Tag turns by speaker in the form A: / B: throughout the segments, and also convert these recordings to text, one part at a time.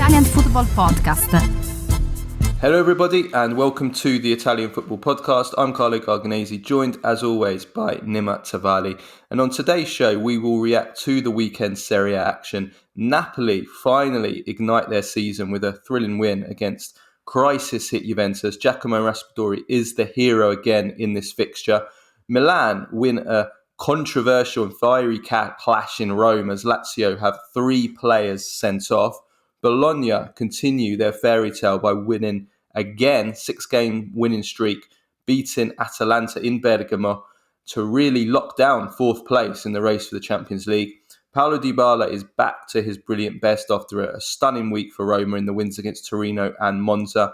A: Italian Football Podcast.
B: Hello everybody and welcome to the Italian Football Podcast. I'm Carlo Garganese, joined as always by Nima Tavali. And on today's show we will react to the weekend Serie A action. Napoli finally ignite their season with a thrilling win against crisis-hit Juventus. Giacomo Raspadori is the hero again in this fixture. Milan win a controversial and fiery clash in Rome as Lazio have 3 players sent off. Bologna continue their fairy tale by winning again, 6-game winning streak, beating Atalanta in Bergamo to really lock down 4th place in the race for the Champions League. Paulo Dybala is back to his brilliant best after a stunning week for Roma in the wins against Torino and Monza.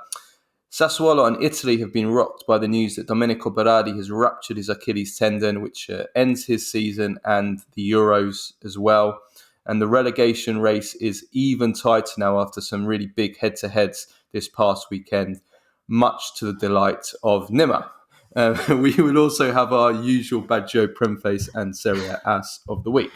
B: Sassuolo and Italy have been rocked by the news that Domenico Berardi has ruptured his Achilles tendon, which ends his season and the Euros as well. And the relegation race is even tighter now after some really big head-to-heads this past weekend, much to the delight of Nima. We will also have our usual Baggio, Premface and Serie Ass of the week.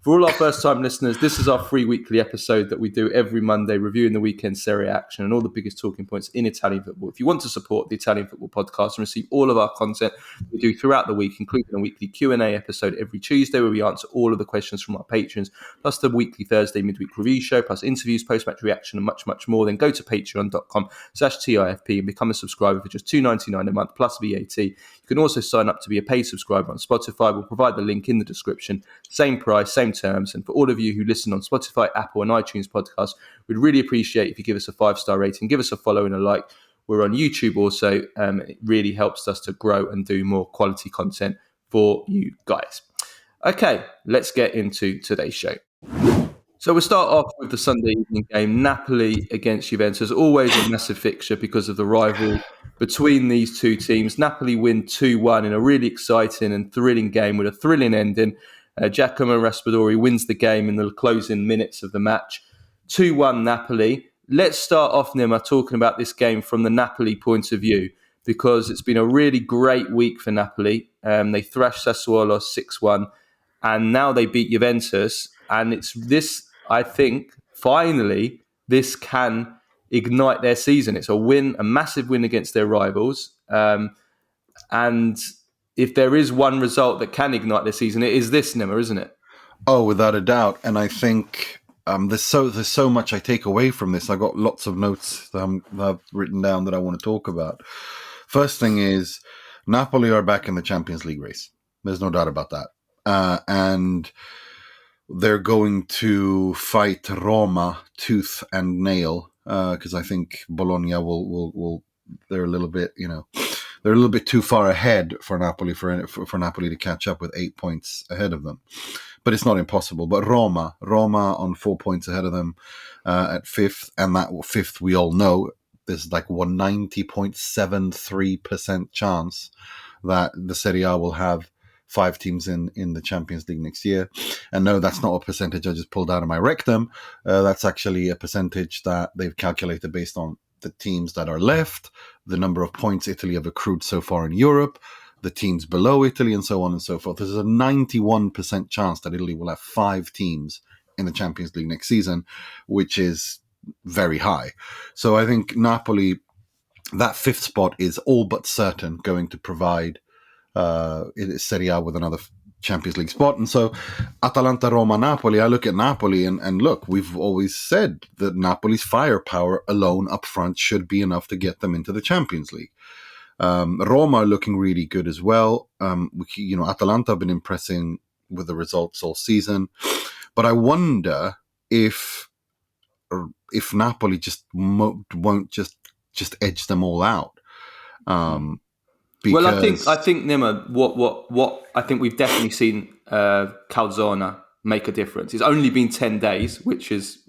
B: For all our first-time listeners, this is our free weekly episode that we do every Monday, reviewing the weekend Serie A action and all the biggest talking points in Italian football. If you want to support the Italian Football Podcast and receive all of our content we do throughout the week, including a weekly Q&A episode every Tuesday where we answer all of the questions from our patrons, plus the weekly Thursday midweek review show, plus interviews, post-match reaction and much, much more, then go to patreon.com/TIFP and become a subscriber for just $2.99 a month plus VAT. You can also sign up to be a paid subscriber on Spotify. We'll provide the link in the description. Same price, same terms. And for all of you who listen on Spotify, Apple and iTunes podcasts, we'd really appreciate if you give us a 5-star rating, give us a follow and a like. We're on YouTube also. It really helps us to grow and do more quality content for you guys. Okay, let's get into today's show. So we'll start off with the Sunday evening game, Napoli against Juventus. Always a massive fixture because of the rivalry between these two teams. Napoli win 2-1 in a really exciting and thrilling game with a thrilling ending. Giacomo Raspadori wins the game in the closing minutes of the match. 2-1 Napoli. Let's start off, Nima, talking about this game from the Napoli point of view, because it's been a really great week for Napoli. They thrashed Sassuolo 6-1, and now they beat Juventus. And it's this, I think, finally, this can ignite their season. It's a win, a massive win against their rivals. And if there is one result that can ignite their season, it is this, Nima, isn't it?
C: Oh, without a doubt. And I think there's so much I take away from this. I got lots of notes that I've written down that I want to talk about. First thing is, Napoli are back in the Champions League race. There's no doubt about that. And they're going to fight Roma tooth and nail, because I think Bologna will they're a little bit, they're a little bit too far ahead for Napoli for Napoli to catch up with 8 points ahead of them. But it's not impossible. But Roma on 4 points ahead of them at 5th, and that 5th we all know there's like 90.73% chance that the Serie A will have 5 teams in the Champions League next year. And no, that's not a percentage I just pulled out of my rectum. That's actually a percentage that they've calculated based on the teams that are left, the number of points Italy have accrued so far in Europe, the teams below Italy, and so on and so forth. There's a 91% chance that Italy will have 5 teams in the Champions League next season, which is very high. So I think Napoli, that 5th spot is all but certain going to provide Serie A with another Champions League spot. And so Atalanta, Roma, Napoli, I look at Napoli and look, we've always said that Napoli's firepower alone up front should be enough to get them into the Champions League. Roma are looking really good as well. Atalanta have been impressing with the results all season, but I wonder if Napoli just won't just edge them all out.
B: Well, I think Nima, what I think we've definitely seen Calzona make a difference. It's only been 10 days, which is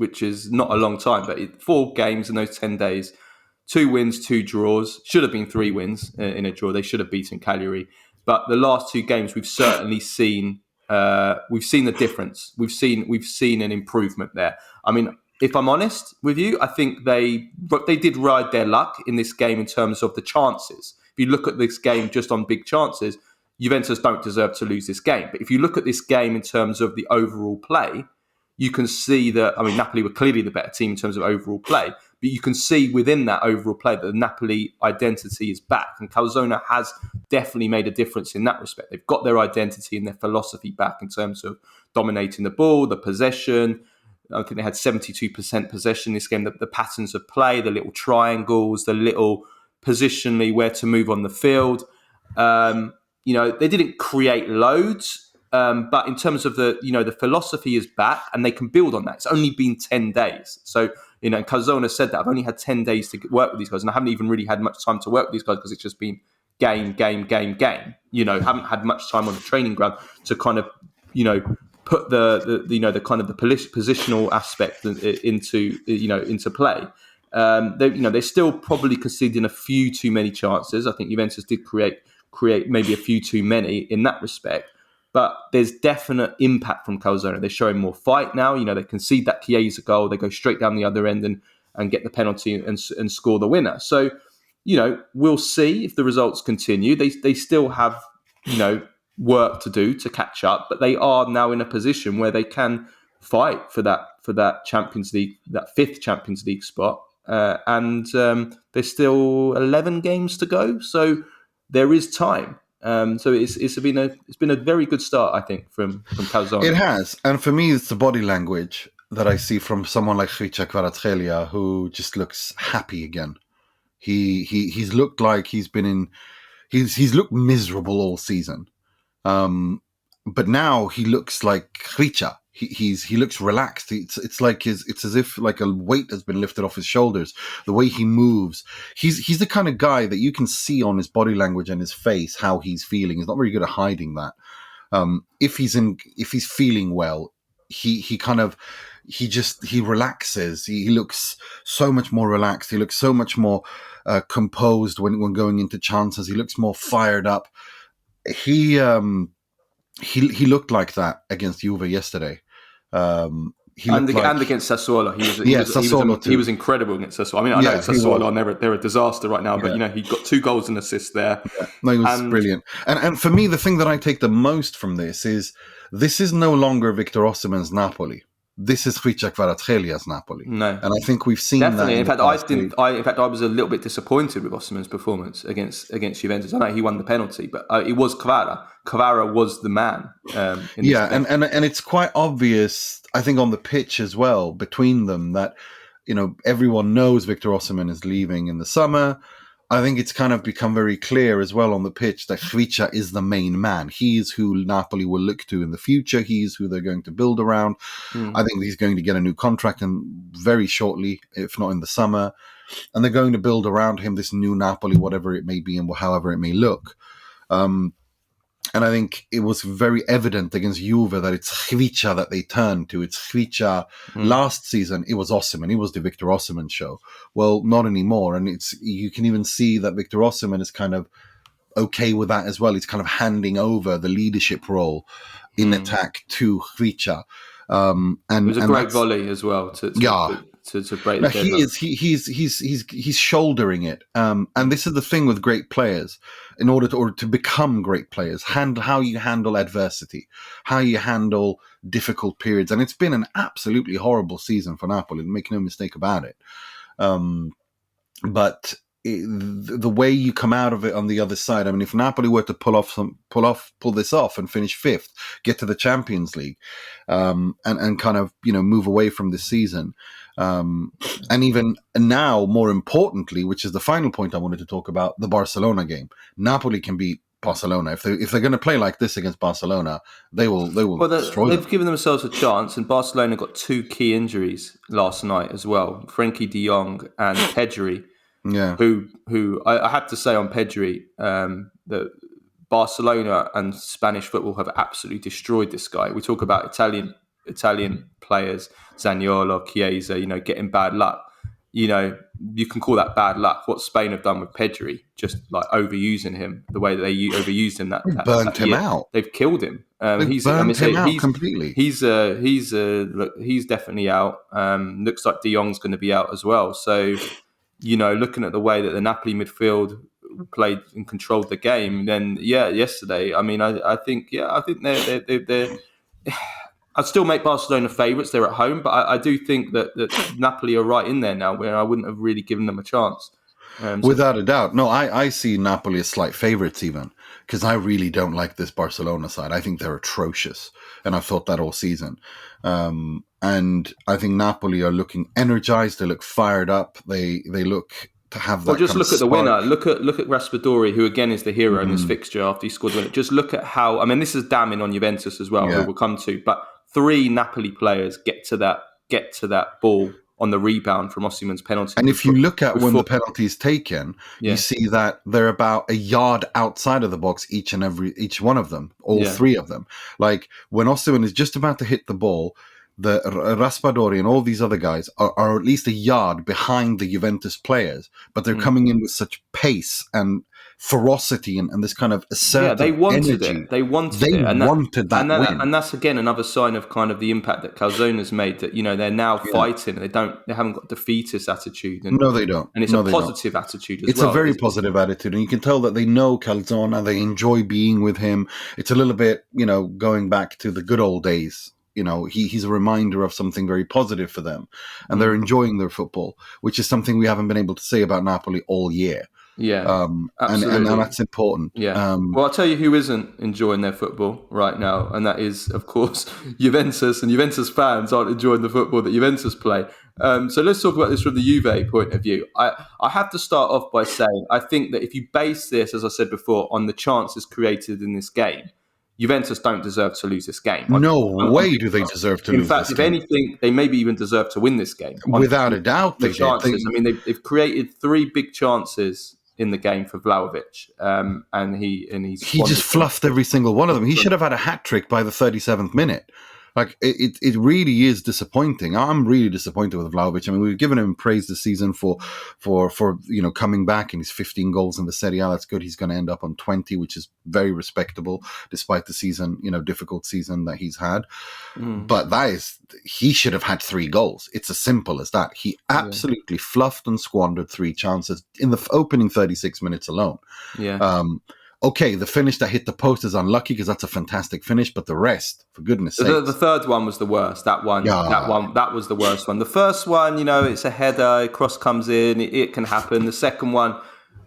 B: not a long time, but 4 games in those 10 days, 2 wins, 2 draws. Should have been 3 wins in a draw. They should have beaten Cagliari, but the last 2 games we've certainly seen the difference. We've seen an improvement there. I mean, if I'm honest with you, I think they did ride their luck in this game in terms of the chances. If you look at this game just on big chances, Juventus don't deserve to lose this game. But if you look at this game in terms of the overall play, you can see that, I mean, Napoli were clearly the better team in terms of overall play, but you can see within that overall play that the Napoli identity is back. And Calzona has definitely made a difference in that respect. They've got their identity and their philosophy back in terms of dominating the ball, the possession. I think they had 72% possession this game. The patterns of play, the little triangles, the little positionally where to move on the field. They didn't create loads, but in terms of the philosophy is back and they can build on that. It's only been 10 days. So, Calzona said that I've only had 10 days to work with these guys and I haven't even really had much time to work with these guys because it's just been game. Haven't had much time on the training ground to kind of, put the kind of the positional aspect into play. They're still probably conceding a few too many chances. I think Juventus did create maybe a few too many in that respect. But there's definite impact from Calzona. They're showing more fight now. They concede that Chiesa goal. They go straight down the other end and get the penalty and score the winner. So, we'll see if the results continue. They still have, work to do to catch up, but they are now in a position where they can fight for that Champions League, that fifth Champions League spot. And there's still 11 games to go. So there is time. So it's been a very good start, I think, from Calzona.
C: It has, and for me, it's the body language that I see from someone like Khvicha Kvaratskhelia, who just looks happy again. He's looked like he's looked miserable all season, but now he looks like Khvicha. He looks relaxed. It's as if like a weight has been lifted off his shoulders. The way he moves, he's the kind of guy that you can see on his body language and his face how he's feeling. He's not very good at hiding that. If he's feeling well, he relaxes. He looks so much more relaxed. He looks so much more composed when going into chances. He looks more fired up. He looked like that against Juve yesterday.
B: And against Sassuolo, he was incredible against Sassuolo. I mean, I know Sassuolo they're a disaster right now, but he got 2 goals and assists there.
C: Yeah. No, he was brilliant. And for me, the thing that I take the most from this is no longer Victor Osimhen's Napoli. This is Khvicha Kvaratskelia's Napoli.
B: No,
C: and I think we've seen
B: definitely.
C: that.
B: In fact, I was a little bit disappointed with Osimhen's performance against Juventus. I know he won the penalty, but it was Kvara. Kvara was the man.
C: And it's quite obvious, I think, on the pitch as well between them that everyone knows Victor Osimhen is leaving in the summer. I think it's kind of become very clear as well on the pitch that Khvicha is the main man. He is who Napoli will look to in the future. He is who they're going to build around. I think he's going to get a new contract and very shortly, if not in the summer. And they're going to build around him this new Napoli, whatever it may be and however it may look. And I think it was very evident against Juve that it's Khvicha that they turned to. It's Khvicha. Last season, it was Osimhen. It was the Victor Osimhen show. Well, not anymore. And you can even see that Victor Osimhen is kind of okay with that as well. He's kind of handing over the leadership role in attack to Khvicha. And
B: it was a great volley as well to break the deadlock.
C: He's shouldering it. And this is the thing with great players. In order to become great players, how you handle adversity, how you handle difficult periods. And it's been an absolutely horrible season for Napoli, make no mistake about it. But the way you come out of it on the other side, I mean, if Napoli were to pull this off and finish 5th, get to the Champions League, and kind of, move away from this season, and even now, more importantly, which is the final point I wanted to talk about, the Barcelona game. Napoli can beat Barcelona if they're going to play like this against Barcelona. They will destroy them.
B: They've given themselves a chance, and Barcelona got 2 key injuries last night as well: Frenkie De Jong and Pedri.
C: Yeah,
B: who I have to say on Pedri, that Barcelona and Spanish football have absolutely destroyed this guy. We talk about Italian players, Zaniolo, Chiesa, getting bad luck. You can call that bad luck. What Spain have done with Pedri, just like overusing him, the way that they overused him,
C: burnt him out.
B: They've killed him.
C: He's burnt him out completely.
B: He's definitely out. Looks like De Jong's going to be out as well. So, looking at the way that the Napoli midfield played and controlled the game, then yesterday. I mean, I think they're I'd still make Barcelona favourites. They're at home, but I do think that Napoli are right in there now, where I wouldn't have really given them a chance.
C: Without a doubt. No, I see Napoli as slight favourites even, because I really don't like this Barcelona side. I think they're atrocious, and I've thought that all season. And I think Napoli are looking energized. They look fired up. They look to have that.
B: Well, just
C: kind
B: look
C: of
B: at the
C: spark.
B: winner. Look at Raspadori, who again is the hero in this fixture after he scored the winner. Just look at how. I mean, this is damning on Juventus as well, who we'll come to. But 3 Napoli players get to that ball on the rebound from Osimhen's penalty.
C: And if you look at when the penalty is taken, you see that they're about a yard outside of the box, each one of them, all 3 of them. Like when Osimhen is just about to hit the ball, the Raspadori and all these other guys are at least a yard behind the Juventus players, but they're coming in with such pace and ferocity and this kind of assertive
B: they wanted
C: energy.
B: it. They wanted
C: that win.
B: And that's again another sign of kind of the impact that Calzone's made. That they're now fighting. They haven't got defeatist attitude.
C: No, they don't.
B: And it's a positive attitude as
C: well. It's a very positive attitude, and you can tell that they know Calzone and they enjoy being with him. It's a little bit, going back to the good old days. He's a reminder of something very positive for them, and they're enjoying their football, which is something we haven't been able to say about Napoli all year.
B: Yeah, absolutely.
C: And that's important.
B: Yeah. Well, I'll tell you who isn't enjoying their football right now, and that is, of course, Juventus. And Juventus fans aren't enjoying the football that Juventus play. So let's talk about this from the Juve point of view. I have to start off by saying I think that if you base this, as I said before, on the chances created in this game, Juventus don't deserve to lose this game.
C: No way do they deserve to lose this game.
B: In fact, if anything, they maybe even deserve to win this game.
C: Without a doubt, they
B: chances. I mean, they've created 3 big chances in the game for Vlahovic, and he
C: just fluffed every single one of them. He should have had a hat trick by the 37th minute. Like it really is disappointing. I'm really disappointed with Vlahovic. I mean, we've given him praise this season for coming back and his 15 goals in the Serie A. That's good. He's going to end up on 20, which is very respectable, despite the season, difficult season that he's had. But he should have had 3 goals. It's as simple as that. He absolutely fluffed and squandered 3 chances in the opening 36 minutes alone.
B: Yeah.
C: Okay, the finish that hit the post is unlucky because that's a fantastic finish, but the rest, for goodness sake.
B: The third one was the worst. That was the worst one. The first one, it's a header, cross comes in, it can happen. The second one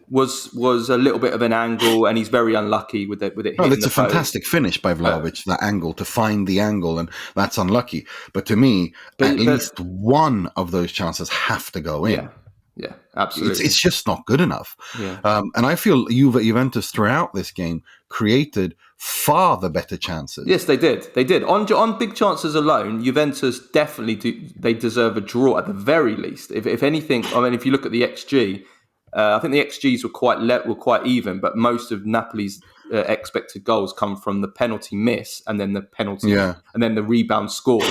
B: was a little bit of an angle, and he's very unlucky with it. No,
C: it's a fantastic finish by Vlahovic, that angle, to find the angle, and that's unlucky. But to me, at least one of those chances have to go in.
B: Yeah, absolutely.
C: It's just not good enough.
B: Yeah.
C: And I feel Juventus throughout this game created far the better chances.
B: Yes, they did. They did. On big chances alone, Juventus definitely they deserve a draw at the very least. If anything, I mean, if you look at the XG, I think the XGs were quite even, but most of Napoli's expected goals come from the penalty miss and then the penalty and then the rebound score.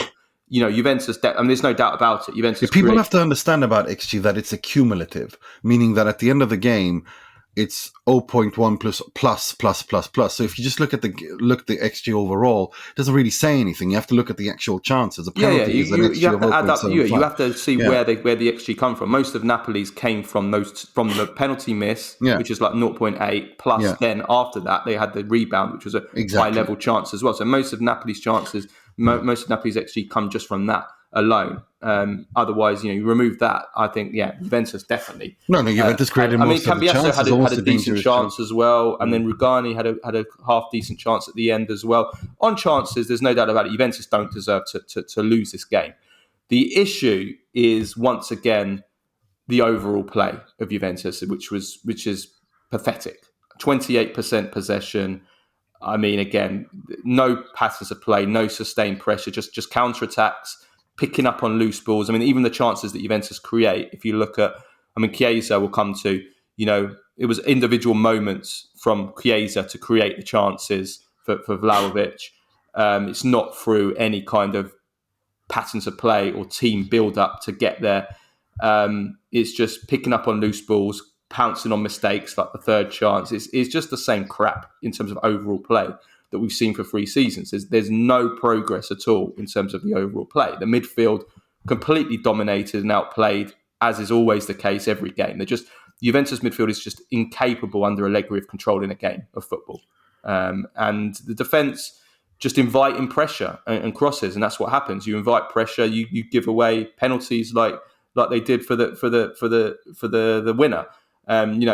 B: Juventus, there's no doubt about it. Juventus.
C: People have to understand about XG that it's accumulative, meaning that at the end of the game, it's 0.1 plus. So if you just look at the XG overall, it doesn't really say anything. You have to look at the actual chances. A penalty is an XG
B: you have to add up. You have to see where the XG come from. Most of Napoli's came from the penalty miss, which is like 0.8 plus. Then after that, they had the rebound, which was a high level chance as well. So most of Napoli's chances. Most of Napoli's XG come just from that alone. Otherwise, you remove that. I think, Juventus definitely.
C: No, Juventus created most of the chances.
B: Cambiasso had a decent chance as well, and then Rugani had a half decent chance at the end as well. On chances, there's no doubt about it. Juventus don't deserve to lose this game. The issue is once again the overall play of Juventus, which is pathetic. 28% possession. I mean, again, no patterns of play, no sustained pressure, just counter-attacks, picking up on loose balls. I mean, even the chances that Juventus create, if you look at, Chiesa will come to, it was individual moments from Chiesa to create the chances for Vlahovic. It's not through any kind of patterns of play or team build-up to get there. It's just picking up on loose balls, pouncing on mistakes like the third chance. It's just the same crap in terms of overall play that we've seen for 3 seasons. There's no progress at all in terms of the overall play. The midfield completely dominated and outplayed, as is always the case every game. Juventus midfield is just incapable under Allegri of controlling a game of football. And the defence, just inviting pressure and crosses, and that's what happens. You invite pressure, you give away penalties like they did for the winner.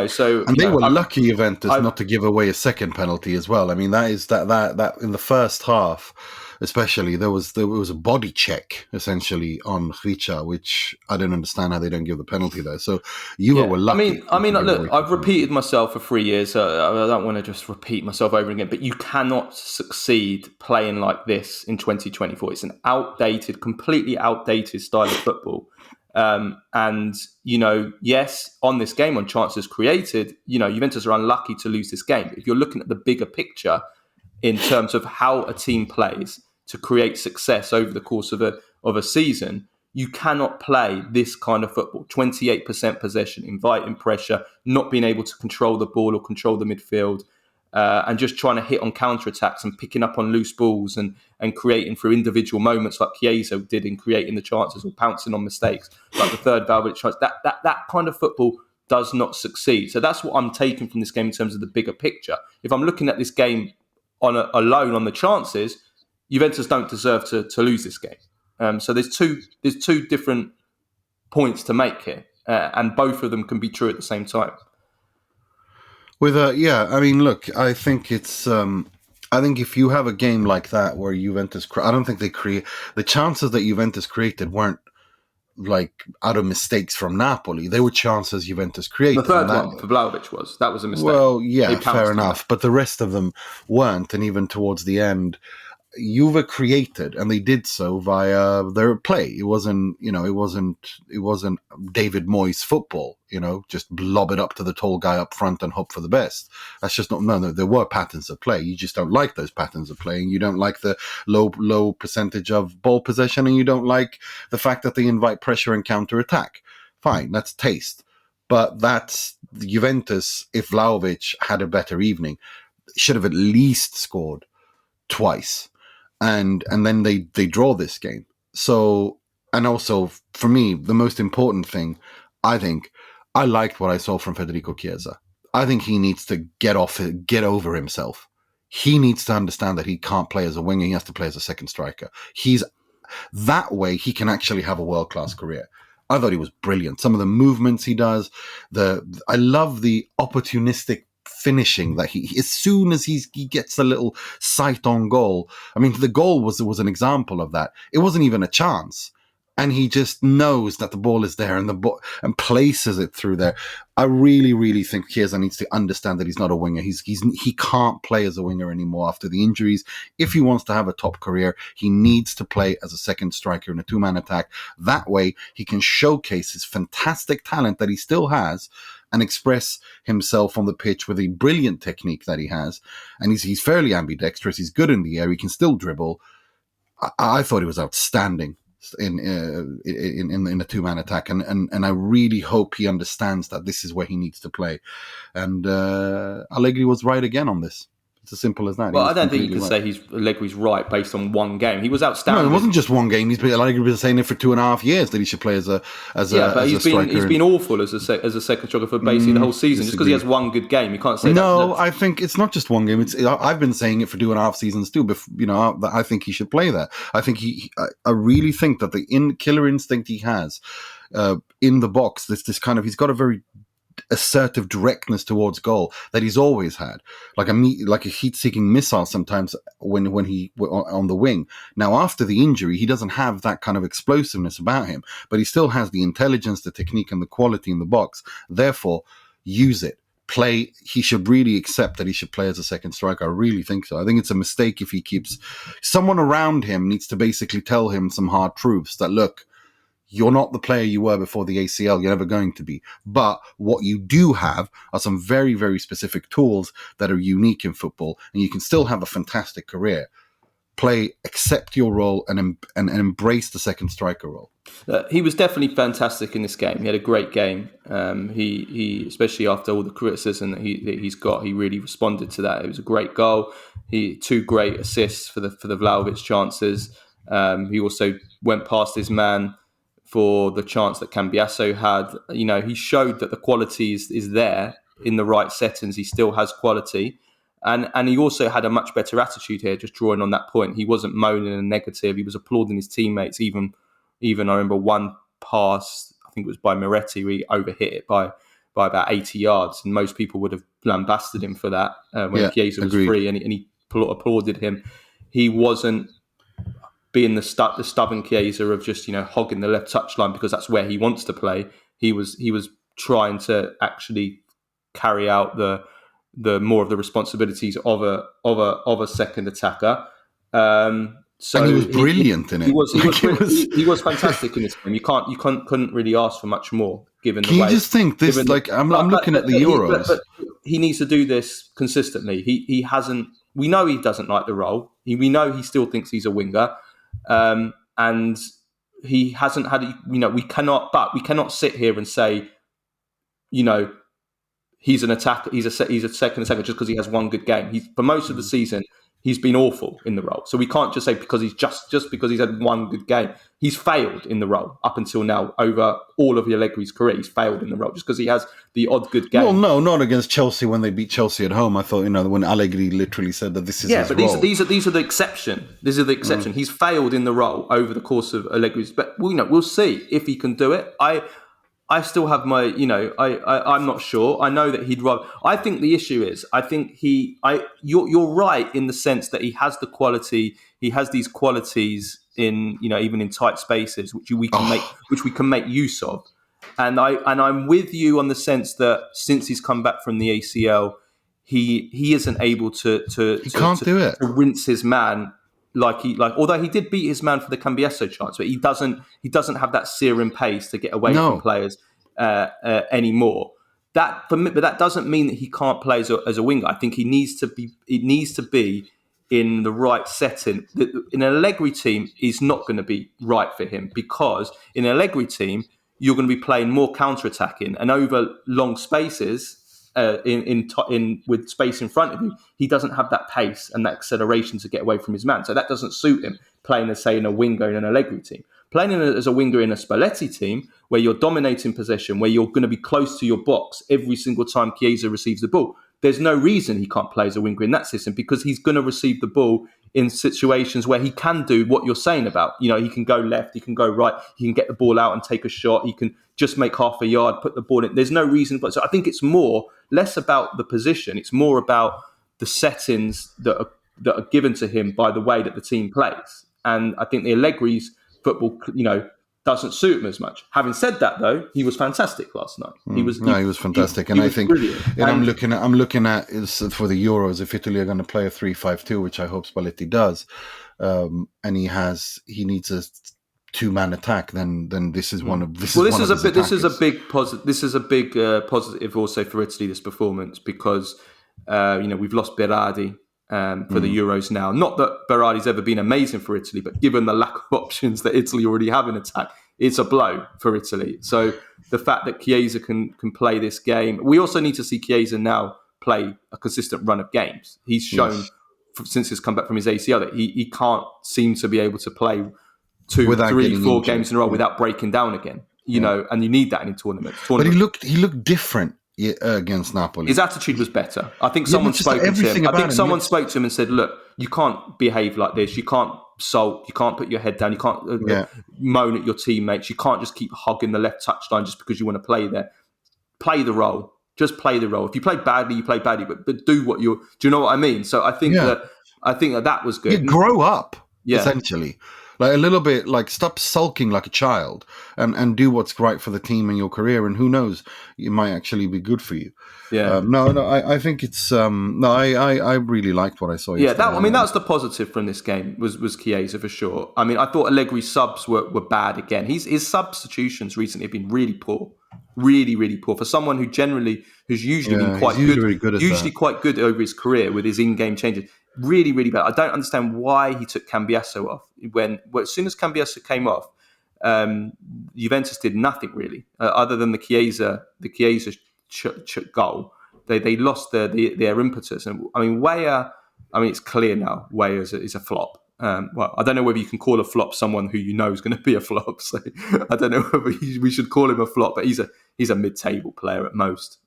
B: So
C: And they were lucky, Juventus,
B: I've
C: not to give away a second penalty as well. I mean, that is that in the first half, especially there was a body check essentially on Richa, which I don't understand how they don't give the penalty there. So Juve were lucky.
B: I mean, look, I've repeated myself for 3 years. So I don't want to just repeat myself over again. But you cannot succeed playing like this in 2024. It's an completely outdated style of football. And yes, on this game, on chances created, Juventus are unlucky to lose this game. If you're looking at the bigger picture in terms of how a team plays to create success over the course of a season, you cannot play this kind of football. 28% possession, inviting pressure, not being able to control the ball or control the midfield, and just trying to hit on counterattacks and picking up on loose balls and creating through individual moments like Chiesa did in creating the chances or pouncing on mistakes like the third Vlahovic chance. That kind of football does not succeed. So that's what I'm taking from this game in terms of the bigger picture. If I'm looking at this game alone on the chances, Juventus don't deserve to lose this game. So there's two different points to make here, and both of them can be true at the same time.
C: I mean, look, I think it's. I think if you have a game like that where Juventus, I don't think they create the chances that Juventus created weren't like out of mistakes from Napoli. They were chances Juventus created.
B: The third one for Vlahovic was a mistake.
C: Well, yeah, fair enough, but the rest of them weren't, and even towards the end, Juve created, and they did so via their play. It wasn't David Moyes football, just lob it up to the tall guy up front and hope for the best. That's just not, no, there were patterns of play. You just don't like those patterns of play, and you don't like the low percentage of ball possession, and you don't like the fact that they invite pressure and counter attack. Fine, that's taste. But that's Juventus, if Vlahovic had a better evening, should have at least scored twice. And then they draw this game. So, and also for me, the most important thing, I think, I liked what I saw from Federico Chiesa. I think he needs to get over himself. He needs to understand that he can't play as a winger. He has to play as a second striker. That way he can actually have a world-class career. I thought he was brilliant. Some of the movements he does, I love the opportunistic finishing that he as soon as he gets a little sight on goal. I mean, the goal was an example of that. It wasn't even a chance, and he just knows that the ball is there and places it through there. I really, really think Chiesa needs to understand that he's not a winger. He can't play as a winger anymore after the injuries. If he wants to have a top career, he needs to play as a second striker in a two-man attack. That way, he can showcase his fantastic talent that he still has and express himself on the pitch with a brilliant technique that he has. And he's fairly ambidextrous. He's good in the air. He can still dribble. I thought he was outstanding in a two-man attack. And I really hope he understands that this is where he needs to play. And Allegri was right again on this. It's as simple as that.
B: Well, I don't think you can say Allegri's right based on one game. He was outstanding.
C: No, it wasn't just one game. Allegri was saying it for 2.5 years that he should play as a striker.
B: He's been awful as a second striker for basically the whole season. Just because he has one good game, you can't say that.
C: No, I think it's not just one game. I've been saying it for 2.5 seasons too. But I think he should play that. I really think that the killer instinct he has in the box, this kind of, he's got a very assertive directness towards goal that he's always had, like a heat-seeking missile sometimes when he on the wing. Now, after the injury, he doesn't have that kind of explosiveness about him, but he still has the intelligence, the technique, and the quality in the box. Therefore, use it. Play. He should really accept that he should play as a second striker. I really think so. I think it's a mistake if he keeps someone around him needs to basically tell him some hard truths that, look, you're not the player you were before the ACL. You're never going to be. But what you do have are some very, very specific tools that are unique in football, and you can still have a fantastic career. Play, accept your role, and embrace the second striker role.
B: He was definitely fantastic in this game. He had a great game. He especially after all the criticism that he's got, he really responded to that. It was a great goal. 2 great assists for the Vlahovic chances. He also went past his man for the chance that Cambiasso had. He showed that the quality is there in the right settings. He still has quality. And he also had a much better attitude here, just drawing on that point. He wasn't moaning and negative. He was applauding his teammates. Even I remember one pass, I think it was by Moretti, where he overhit it by about 80 yards. And most people would have lambasted him for that when Chiesa was free, and he applauded him. He wasn't being the stubborn Chiesa of just, hogging the left touchline because that's where he wants to play. He was trying to actually carry out the more of the responsibilities of a second attacker. So
C: and he was brilliant in it.
B: He was fantastic in this game. You couldn't really ask for much more given the way.
C: Can you just think this? I'm looking at the Euros.
B: But he needs to do this consistently. He hasn't. We know he doesn't like the role. We know he still thinks he's a winger, and he hasn't had. We cannot sit here and say, he's an attacker. He's a second attacker just because he has one good game. For most of the season, he's been awful in the role. So we can't just say because he's just because he's had one good game. He's failed in the role up until now over all of Allegri's career. He's failed in the role just because he has the odd good game.
C: Well, no, not against Chelsea when they beat Chelsea at home. I thought, when Allegri literally said that this is his role.
B: These are the exception. These are the exception. He's failed in the role over the course of Allegri's. But we'll see if he can do it. I still have my, I'm not sure. I know that he'd rather. I think the issue is, you're right in the sense that he has the quality. He has these qualities in, even in tight spaces, which we can make use of. And I'm with you on the sense that since he's come back from the ACL, he isn't able to rinse his man. Although he did beat his man for the Cambiasso chance, but he doesn't have that searing pace to get away from players anymore. But that doesn't mean that he can't play as a winger. I think it needs to be in the right setting. In an Allegri team, is not going to be right for him because in an Allegri team, you're going to be playing more counter-attacking and over long spaces. With space in front of you, he doesn't have that pace and that acceleration to get away from his man. So that doesn't suit him playing as, say, in a winger in an Allegri team. Playing as a winger in a Spalletti team where you're dominating possession, where you're going to be close to your box every single time Chiesa receives the ball. There's no reason he can't play as a winger in that system because he's going to receive the ball in situations where he can do what you're saying about. He can go left, he can go right, he can get the ball out and take a shot, he can just make half a yard, put the ball in. There's no reason. So I think it's less about the position. It's more about the settings that are given to him by the way that the team plays. And I think the Allegri's football, doesn't suit him as much. Having said that, though, he was fantastic last night. He was fantastic,
C: and I think I'm looking at is for the Euros if Italy are going to play a 3-5-2, which I hope Spalletti does, and he needs a two-man attack. Then this is one of this. Well,
B: this is a big positive. This is a big positive also for Italy. This performance because we've lost Berardi. For the Euros now. Not that Berardi's ever been amazing for Italy, but given the lack of options that Italy already have in attack, it's a blow for Italy. So the fact that Chiesa can play this game, we also need to see Chiesa now play a consistent run of games. He's shown since he's come back from his ACL that he can't seem to be able to play 2, 3, 4 games in a row without breaking down again. And you need that in tournaments.
C: But he looked different against Napoli.
B: His attitude was better. I think someone spoke to him. I think someone spoke to him and said, "Look, you can't behave like this. You can't sulk. You can't put your head down. You can't moan at your teammates. You can't just keep hogging the left touchline just because you want to play there. Play the role. Just play the role. If you play badly, you play badly. But do what you're. Do you know what I mean? So I think that was good.
C: You grow up essentially. Like a little bit, stop sulking like a child and do what's right for the team and your career. And who knows, it might actually be good for you. Yeah. I think it's, I really liked what I saw yesterday.
B: Yeah, that's the positive from this game was Chiesa for sure. I mean, I thought Allegri's subs were bad again. His substitutions recently have been really poor. Really, really poor. For someone who's usually been quite good, usually quite good over his career with his in-game changes. Really, really bad. I don't understand why he took Cambiasso off. As soon as Cambiasso came off, Juventus did nothing really, other than the Chiesa goal. They lost their impetus. And I mean, Weah. I mean, it's clear now. Weah is a flop. I don't know whether you can call a flop someone who you know is going to be a flop. So I don't know whether we should call him a flop. But he's a mid-table player at most.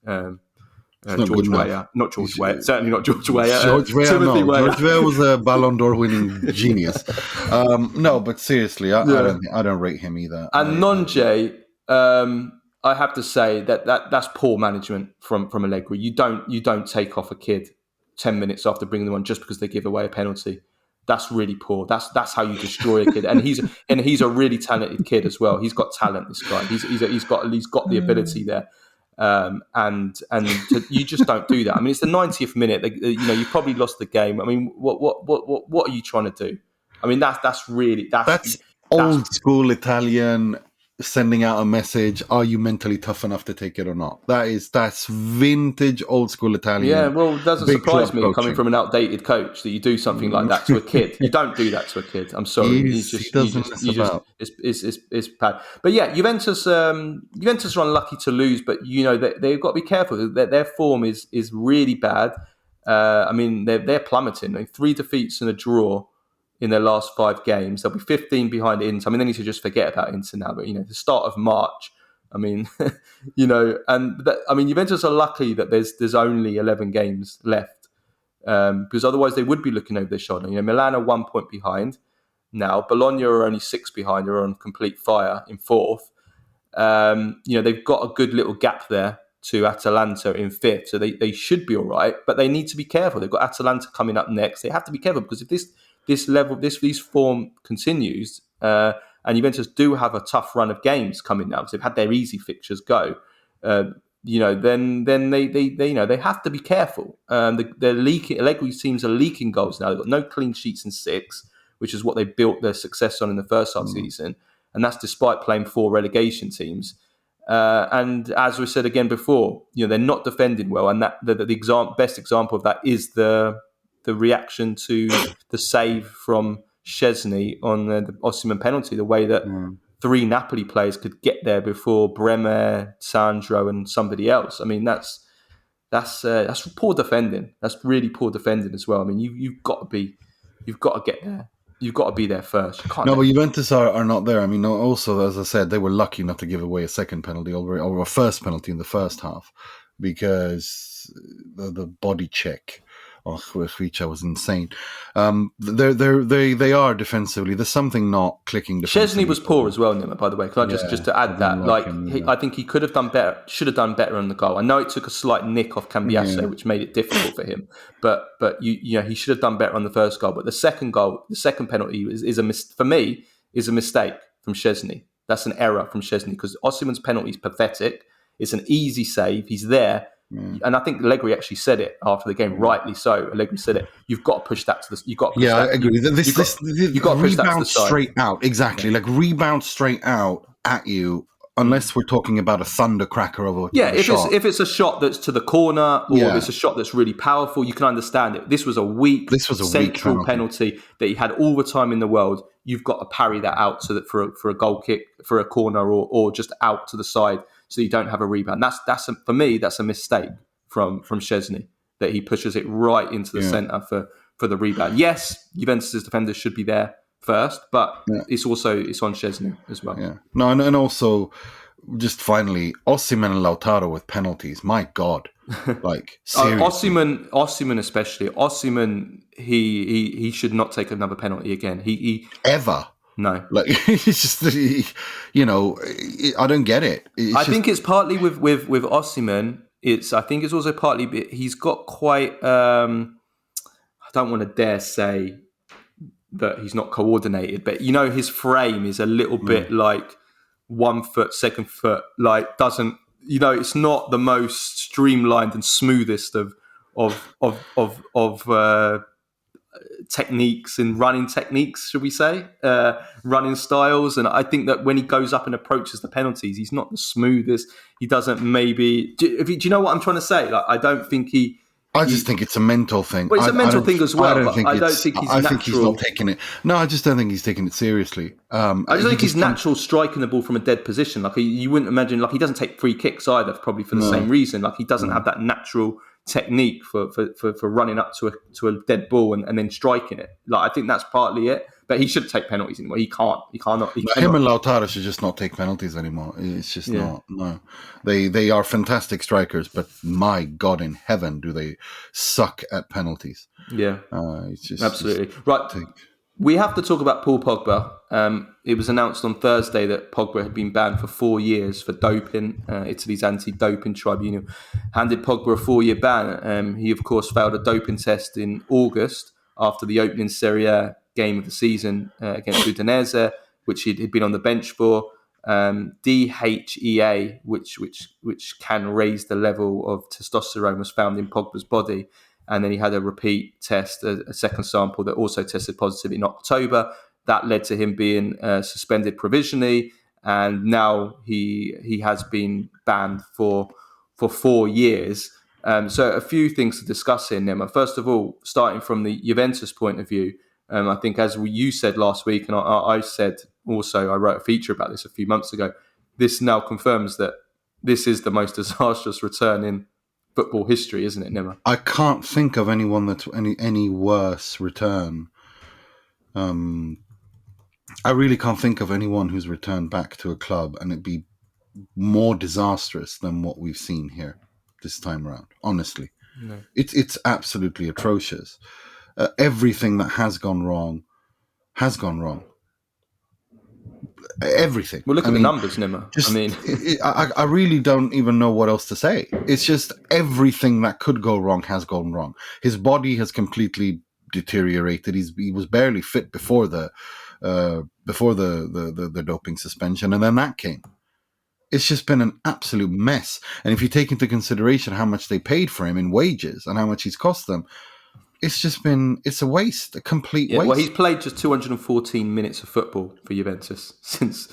C: It's not good
B: George
C: enough.
B: Weah, not George Weah, certainly not George Weah.
C: George Weah,
B: Timothy
C: no.
B: Weah.
C: George Weah was a Ballon d'Or winning genius. No, but seriously, I don't rate him either.
B: And Nonje, I have to say that's poor management from Allegri. You don't take off a kid 10 minutes after bringing them on just because they give away a penalty. That's really poor. That's how you destroy a kid. And he's a really talented kid as well. He's got talent. This guy. He's got the ability there. You just don't do that. I mean, it's the 90th minute. You probably lost the game. I mean, what are you trying to do? I mean, that's
C: old school Italian sending out a message. Are you mentally tough enough to take it or not? That's vintage old school Italian.
B: Yeah, well, it doesn't surprise me coming from an outdated coach that you do something like that to a kid. You don't do that to a kid. I'm sorry.
C: He doesn't mess about.
B: It's bad. But yeah, Juventus are unlucky to lose, but they've got to be careful. Their form is really bad. I mean, they're plummeting. 3 defeats and a draw in their last 5 games. They'll be 15 behind Inter. I mean, they need to just forget about Inter now. But the start of March. I mean, Juventus are lucky that there's only 11 games left, because otherwise they would be looking over their shoulder. Milan are 1 point behind now. Bologna are only 6 behind. They're on complete fire in 4th. They've got a good little gap there to Atalanta in 5th, so they should be all right. But they need to be careful. They've got Atalanta coming up next. They have to be careful because if this form continues, and Juventus do have a tough run of games coming now because they've had their easy fixtures go. Then they have to be careful. They're leaking. Allegri's teams are leaking goals now. They've got no clean sheets in 6, which is what they built their success on in the first half season, and that's despite playing 4 relegation teams. And as we said again before, they're not defending well, and that the best example of that is the reaction to the save from Szczesny on the Osimhen penalty, the way that 3 Napoli players could get there before Bremer, Sandro, and somebody else. I mean, that's poor defending. That's really poor defending as well. I mean, you've got to get there. You've got to be there first. You can't.
C: No, but Juventus are not there. I mean, also, as I said, they were lucky not to give away a second penalty or a first penalty in the first half, because the body check of Richa was insane. They are defensively. There's something not clicking.
B: Szczesny was poor as well, Nima, by the way. Just to add that, I think he could have done better. Should have done better on the goal. I know it took a slight nick off Cambiasso, which made it difficult for him. But he should have done better on the first goal. But the second penalty is a mistake from Szczesny. That's an error from Szczesny, because Osimhen's penalty is pathetic. It's an easy save. He's there. And I think Allegri actually said it after the game, rightly so. Allegri said it. You've got to push that to the. You've got to push
C: I agree.
B: You've got to push that to the side.
C: Straight out, exactly. Like rebound straight out at you. Unless we're talking about a thundercracker of a shot.
B: If it's a shot that's to the corner, or if it's a shot that's really powerful, you can understand it. This was a weak central penalty that he had all the time in the world. You've got to parry that out so that for a goal kick, for a corner, or just out to the side, so you don't have a rebound. For me, that's a mistake from Szczesny, that he pushes it right into the centre for the rebound. Yes, Juventus' defenders should be there first, but it's on Szczesny as well.
C: Yeah. No, and also, just finally, Osimhen and Lautaro with penalties. My God, like seriously.
B: Osimhen especially. Osimhen, he should not take another penalty again. He
C: ever.
B: No,
C: like it's just I don't get it.
B: I think it's partly with Osimhen. I think it's also partly he's got quite. I don't want to dare say that he's not coordinated, but his frame is a little bit like 1 foot, second foot, like doesn't, it's not the most streamlined and smoothest of techniques and running techniques, should we say, running styles. And I think that when he goes up and approaches the penalties, he's not the smoothest. He doesn't maybe, do you know what I'm trying to say? Like, I don't think
C: I just think it's a mental thing.
B: Well, it's a mental thing as well. I don't think he's natural.
C: I think he's not taking it. No, I just don't think he's taking it seriously.
B: I just think he's natural striking the ball from a dead position. Like you wouldn't imagine. Like he doesn't take free kicks either, probably for the same reason. Like he doesn't have that natural technique for running up to a dead ball and then striking it. Like I think that's partly it. But he should take penalties anymore. He can't. He cannot. He
C: Him
B: cannot.
C: and Lautaro should just not take penalties anymore. It's just
B: Yeah.
C: not. No, they are fantastic strikers, but my God in heaven, do they suck at penalties?
B: Yeah.
C: It's just
B: Absolutely. Right. We have to talk about Paul Pogba. It was announced on Thursday that Pogba had been banned for 4 years for doping. Italy's anti-doping tribunal handed Pogba a 4-year ban. He, of course, failed a doping test in August after the opening Serie A game of the season against Udinese, which he'd been on the bench for. DHEA, which can raise the level of testosterone, was found in Pogba's body. And then he had a repeat test, a second sample that also tested positive in October. That led to him being suspended provisionally, and now he has been banned for 4 years. So a few things to discuss here, Nima. First of all, starting from the Juventus point of view, I think as you said last week, and I said also, I wrote a feature about this a few months ago, this now confirms that this is the most disastrous return in football history, isn't it, Nima?
C: I can't think of anyone that's any worse return. I really can't think of anyone who's returned back to a club and it'd be more disastrous than what we've seen here this time around. Honestly,
B: No.
C: It's absolutely atrocious. Everything that has gone wrong has gone wrong. Everything.
B: Well, look at the numbers, Nima.
C: I really don't even know what else to say. It's just everything that could go wrong has gone wrong. His body has completely deteriorated. He was barely fit before the doping suspension, and then that came. It's just been an absolute mess. And if you take into consideration how much they paid for him in wages and how much he's cost them, it's a waste, a complete waste.
B: Well, he's played just 214 minutes of football for Juventus since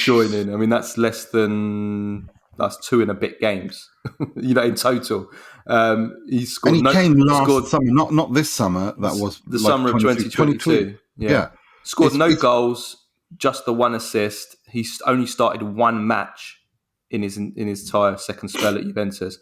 B: joining. I mean, that's that's 2 and a bit games, in total. He scored.
C: And he came last summer, not this summer. That was
B: the summer of 2022. Yeah. Scored no goals, just the 1 assist. He's only started 1 match in his entire second spell at Juventus,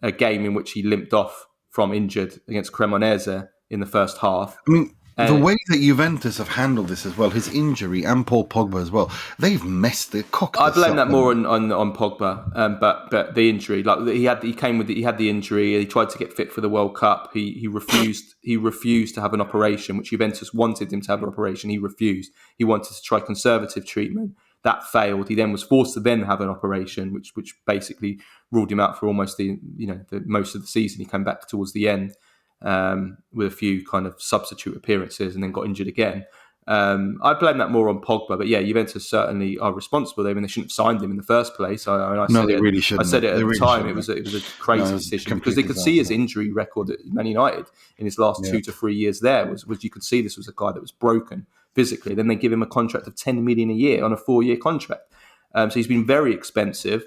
B: a game in which he limped off from injured against Cremonese in the first half.
C: I mean, the way that Juventus have handled this as well, his injury and Paul Pogba as well, they've messed it.
B: I blame that more on Pogba, but the injury, like he had the injury. He tried to get fit for the World Cup. He refused. He refused to have an operation, which Juventus wanted him to have an operation. He refused. He wanted to try conservative treatment. That failed. He then was forced to then have an operation, which basically ruled him out for almost the most of the season. He came back towards the end with a few kind of substitute appearances and then got injured again. I blame that more on Pogba, but yeah, Juventus certainly are responsible. They shouldn't have signed him in the first place.
C: They really shouldn't.
B: I said it at the time. It was a crazy decision because they could see his injury record at Man United in his last 2 to 3 years. There was you could see this was a guy that was broken physically. Then they give him a contract of 10 million a year on a 4-year contract. So he's been very expensive.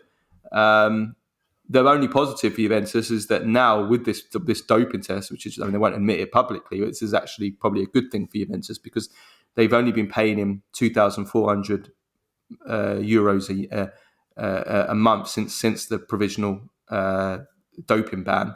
B: The only positive for Juventus is that now with this doping test, which is, they won't admit it publicly, but this is actually probably a good thing for Juventus because they've only been paying him 2,400 euros a month since the provisional doping ban.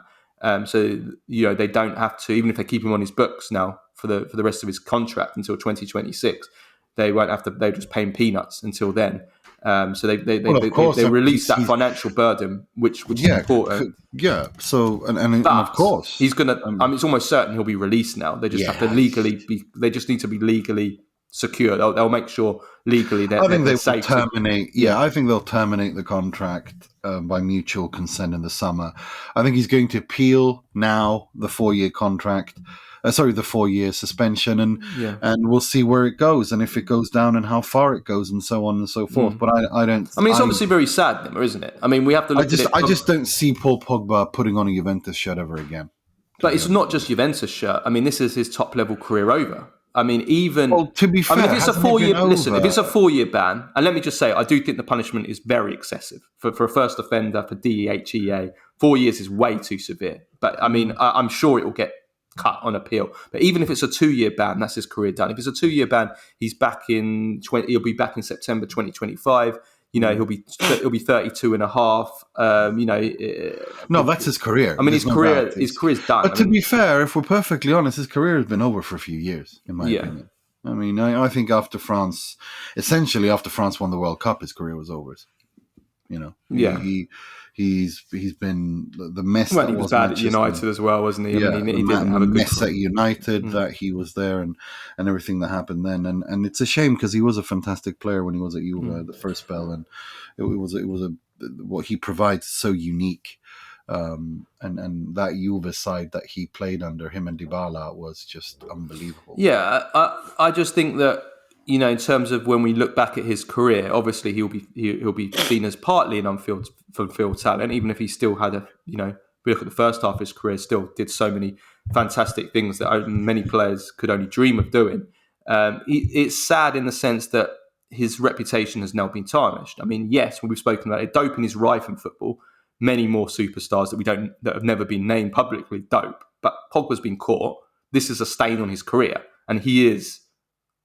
B: So they don't have to, even if they keep him on his books now for the rest of his contract until 2026, they won't have to. They're just paying peanuts until then. So they release that financial burden, which is important.
C: Yeah. So and of course
B: he's gonna. It's almost certain he'll be released now. They just have to legally be. They just need to be legally secure. They'll make sure legally that I think they will
C: terminate. I think they'll terminate the contract by mutual consent in the summer. I think he's going to appeal now the 4-year contract. The 4-year suspension, and we'll see where it goes, and if it goes down, and how far it goes, and so on and so forth. But I don't.
B: I mean, it's obviously very sad, isn't it? I mean, we have to look at it.
C: I just don't see Paul Pogba putting on a Juventus shirt ever again.
B: But it's not just Juventus shirt. I mean, this is his top level career over. I mean, to be fair, if it's a 4-year ban, and let me just say, I do think the punishment is very excessive for a first offender for DHEA. 4 years is way too severe. But I mean, I'm sure it will get cut on appeal. But even if it's a 2-year ban, that's his career done. If it's a 2-year ban, he'll be back in September 2025. He'll be 32 and a half.
C: No, that's his career.
B: I mean, his career's done.
C: But to be fair, if we're perfectly honest, his career has been over for a few years, in my opinion. I mean, I think essentially after France won the World Cup, his career was over. You know,
B: Yeah.
C: he's been the mess
B: Well,
C: that
B: he was
C: was
B: bad at
C: Manchester.
B: United as well, wasn't he? I mean,
C: Yeah,
B: he didn't
C: the
B: have a good
C: mess
B: career.
C: at United that he was there and everything that happened then, and it's a shame because he was a fantastic player when he was at Juve the first spell, and it was what he provides so unique, and that Juve side that he played under, him and Dybala, was just unbelievable.
B: Yeah, I just think that, in terms of when we look back at his career, obviously he'll be seen as partly an unfulfilled talent, even if he still had if we look at the first half of his career, still did so many fantastic things that many players could only dream of doing. It's sad in the sense that his reputation has now been tarnished. I mean, yes, when we've spoken about it, doping is rife in football. Many more superstars that have never been named publicly dope, but Pogba's been caught. This is a stain on his career, and he is.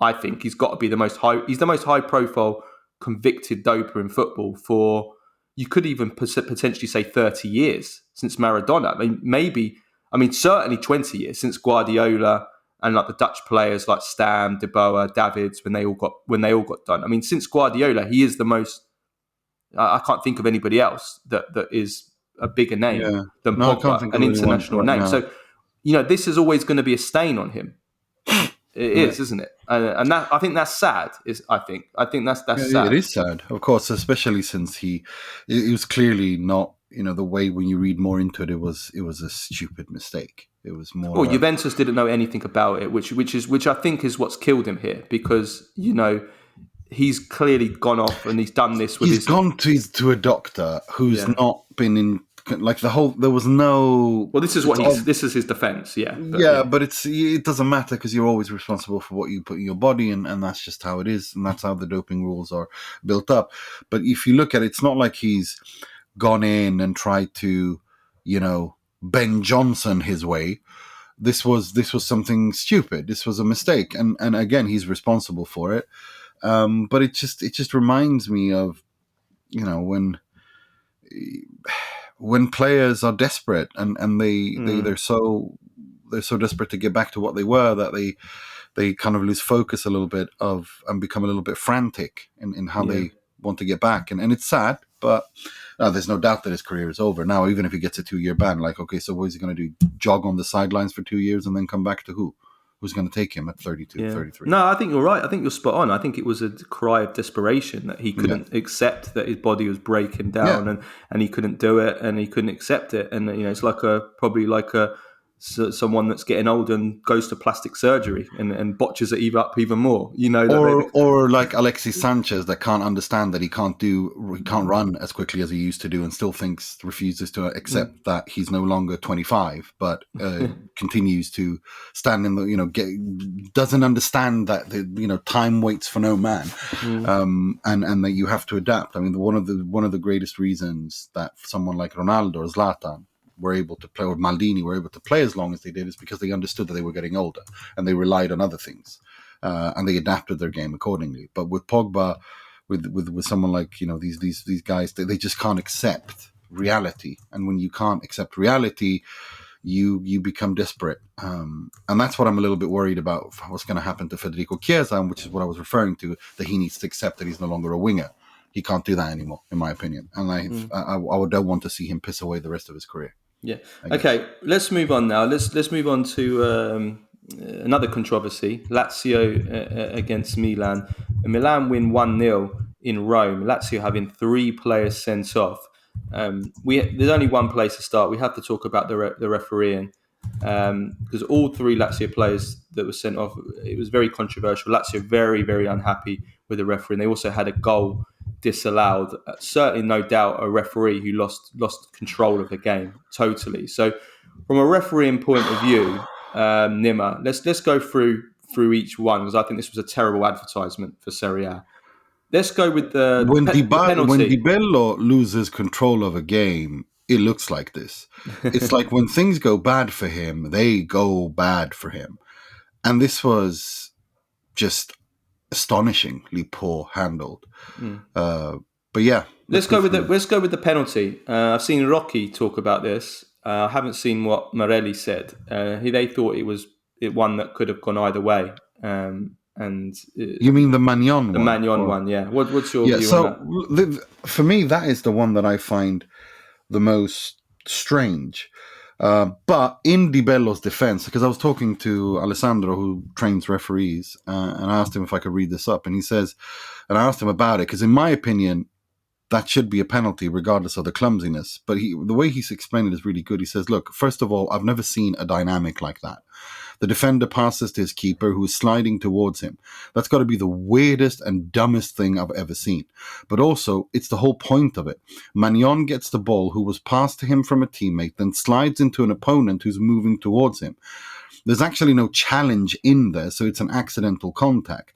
B: I think he's got to be the most high. He's the most high-profile convicted doper in football for. You could even potentially say 30 years since Maradona. I mean, maybe. I mean, certainly 20 years since Guardiola and like the Dutch players like Stam, De Boer, Davids when they all got done. I mean, since Guardiola, he is the most. I can't think of anybody else that is a bigger name
C: Yeah,
B: than
C: no, I can't
B: Pogba,
C: think
B: an
C: of anyone
B: international
C: right
B: name.
C: now.
B: So, this is always going to be a stain on him. It
C: Yeah.
B: is, isn't it? And that I think that's sad. I think
C: Yeah,
B: that's
C: it
B: sad.
C: is sad, of course, especially since it was clearly not, the way when you read more into it, it was a stupid mistake. It was
B: Well,
C: more
B: Juventus didn't know anything about it, which I think is what's killed him here because he's clearly gone off and he's done this with
C: he's
B: his.
C: gone to a doctor who's
B: Yeah.
C: not been in like there was no.
B: Well, this is
C: It's all,
B: this is his defense. Yeah, but
C: yeah,
B: yeah.
C: but it doesn't matter because you're always responsible for what you put in your body, and that's just how it is, and that's how the doping rules are built up. But if you look at it, it's not like he's gone in and tried to, Ben Johnson his way. This was something stupid. This was a mistake, and again, he's responsible for it. But it just reminds me of, when players are desperate and they're so desperate to get back to what they were that they kind of lose focus a little bit of and become a little bit frantic in how
B: Yeah.
C: they want to get back, and it's sad, but there's no doubt that his career is over now. Even if he gets a 2-year ban, like, okay, so what is he going to do? Jog on the sidelines for 2 years and then come back to who? Who's going to take him at 32,
B: Yeah.
C: 33?
B: No, I think you're right. I think you're spot on. I think it was a cry of desperation that he couldn't accept that his body was breaking down
C: Yeah.
B: and he couldn't do it and he couldn't accept it. And, it's probably like someone that's getting old and goes to plastic surgery and botches it even more.
C: Or like Alexis Sanchez that can't understand that he can't run as quickly as he used to do, and still refuses to accept that he's no longer 25, but continues to stand in doesn't understand that time waits for no man, and that you have to adapt. I mean, one of the greatest reasons that someone like Ronaldo or Zlatan were able to play, or Maldini were able to play as long as they did, is because they understood that they were getting older and they relied on other things, and they adapted their game accordingly. But with Pogba, with someone like these guys, they just can't accept reality, and when you can't accept reality, you become desperate, and that's what I'm a little bit worried about. What's going to happen to Federico Chiesa, which is what I was referring to, that he needs to accept that he's no longer a winger. He can't do that anymore, in my opinion, and I don't want to see him piss away the rest of his career.
B: Yeah. Okay. Let's move on now. Let's move on to another controversy. Lazio against Milan. Milan win 1-0 in Rome. Lazio having 3 players sent off. There's only one place to start. We have to talk about the refereeing because all 3 Lazio players that were sent off. It was very controversial. Lazio very, very unhappy with the referee. And they also had a goal disallowed. Certainly, no doubt, a referee who lost control of the game totally. So, from a refereeing point of view, Nima, let's go through each one because I think this was a terrible advertisement for Serie A. Let's go with
C: When
B: the
C: when
B: penalty.
C: Di Bello loses control of a game, it looks like this. It's like when things go bad for him, they go bad for him, and this was just astonishingly poor handled. But yeah,
B: Let's go with the penalty. I've seen Rocky talk about this. I haven't seen what Morelli said. They thought it was one that could have gone either way.
C: You mean the Magnon
B: the
C: one?
B: Magnon one, yeah. What's your view
C: so
B: on that?
C: for me, that is the one that I find the most strange. But in Di Bello's defense, because I was talking to Alessandro, who trains referees, and I asked him if I could read this up, and he says, and I asked him about it, because in my opinion, that should be a penalty regardless of the clumsiness. But the way he's explained it is really good. He says, look, first of all, I've never seen a dynamic like that. The defender passes to his keeper, who is sliding towards him. That's got to be the weirdest and dumbest thing I've ever seen. But also, it's the whole point of it. Magnon gets the ball, who was passed to him from a teammate, then slides into an opponent who's moving towards him. There's actually no challenge in there, so it's an accidental contact.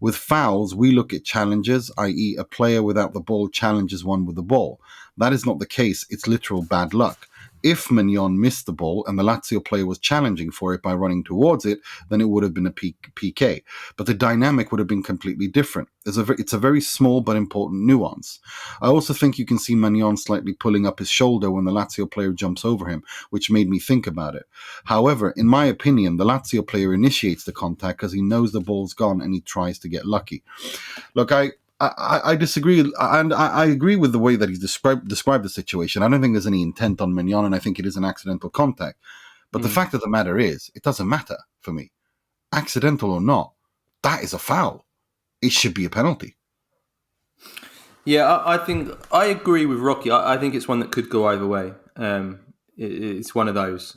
C: With fouls, we look at challenges, i.e. a player without the ball challenges one with the ball. That is not the case. It's literal bad luck. If Magnon missed the ball and the Lazio player was challenging for it by running towards it, then it would have been a PK. But the dynamic would have been completely different. It's a very small but important nuance. I also think you can see Magnon slightly pulling up his shoulder when the Lazio player jumps over him, which made me think about it. However, in my opinion, the Lazio player initiates the contact because he knows the ball's gone and he tries to get lucky. Look, I disagree, and I agree with the way that he's described the situation. I don't think there's any intent on Magnon, and I think it is an accidental contact. But the fact of the matter is, it doesn't matter for me. Accidental or not, that is a foul. It should be a penalty.
B: Yeah, I think I agree with Rocky. I think it's one that could go either way. It's one of those.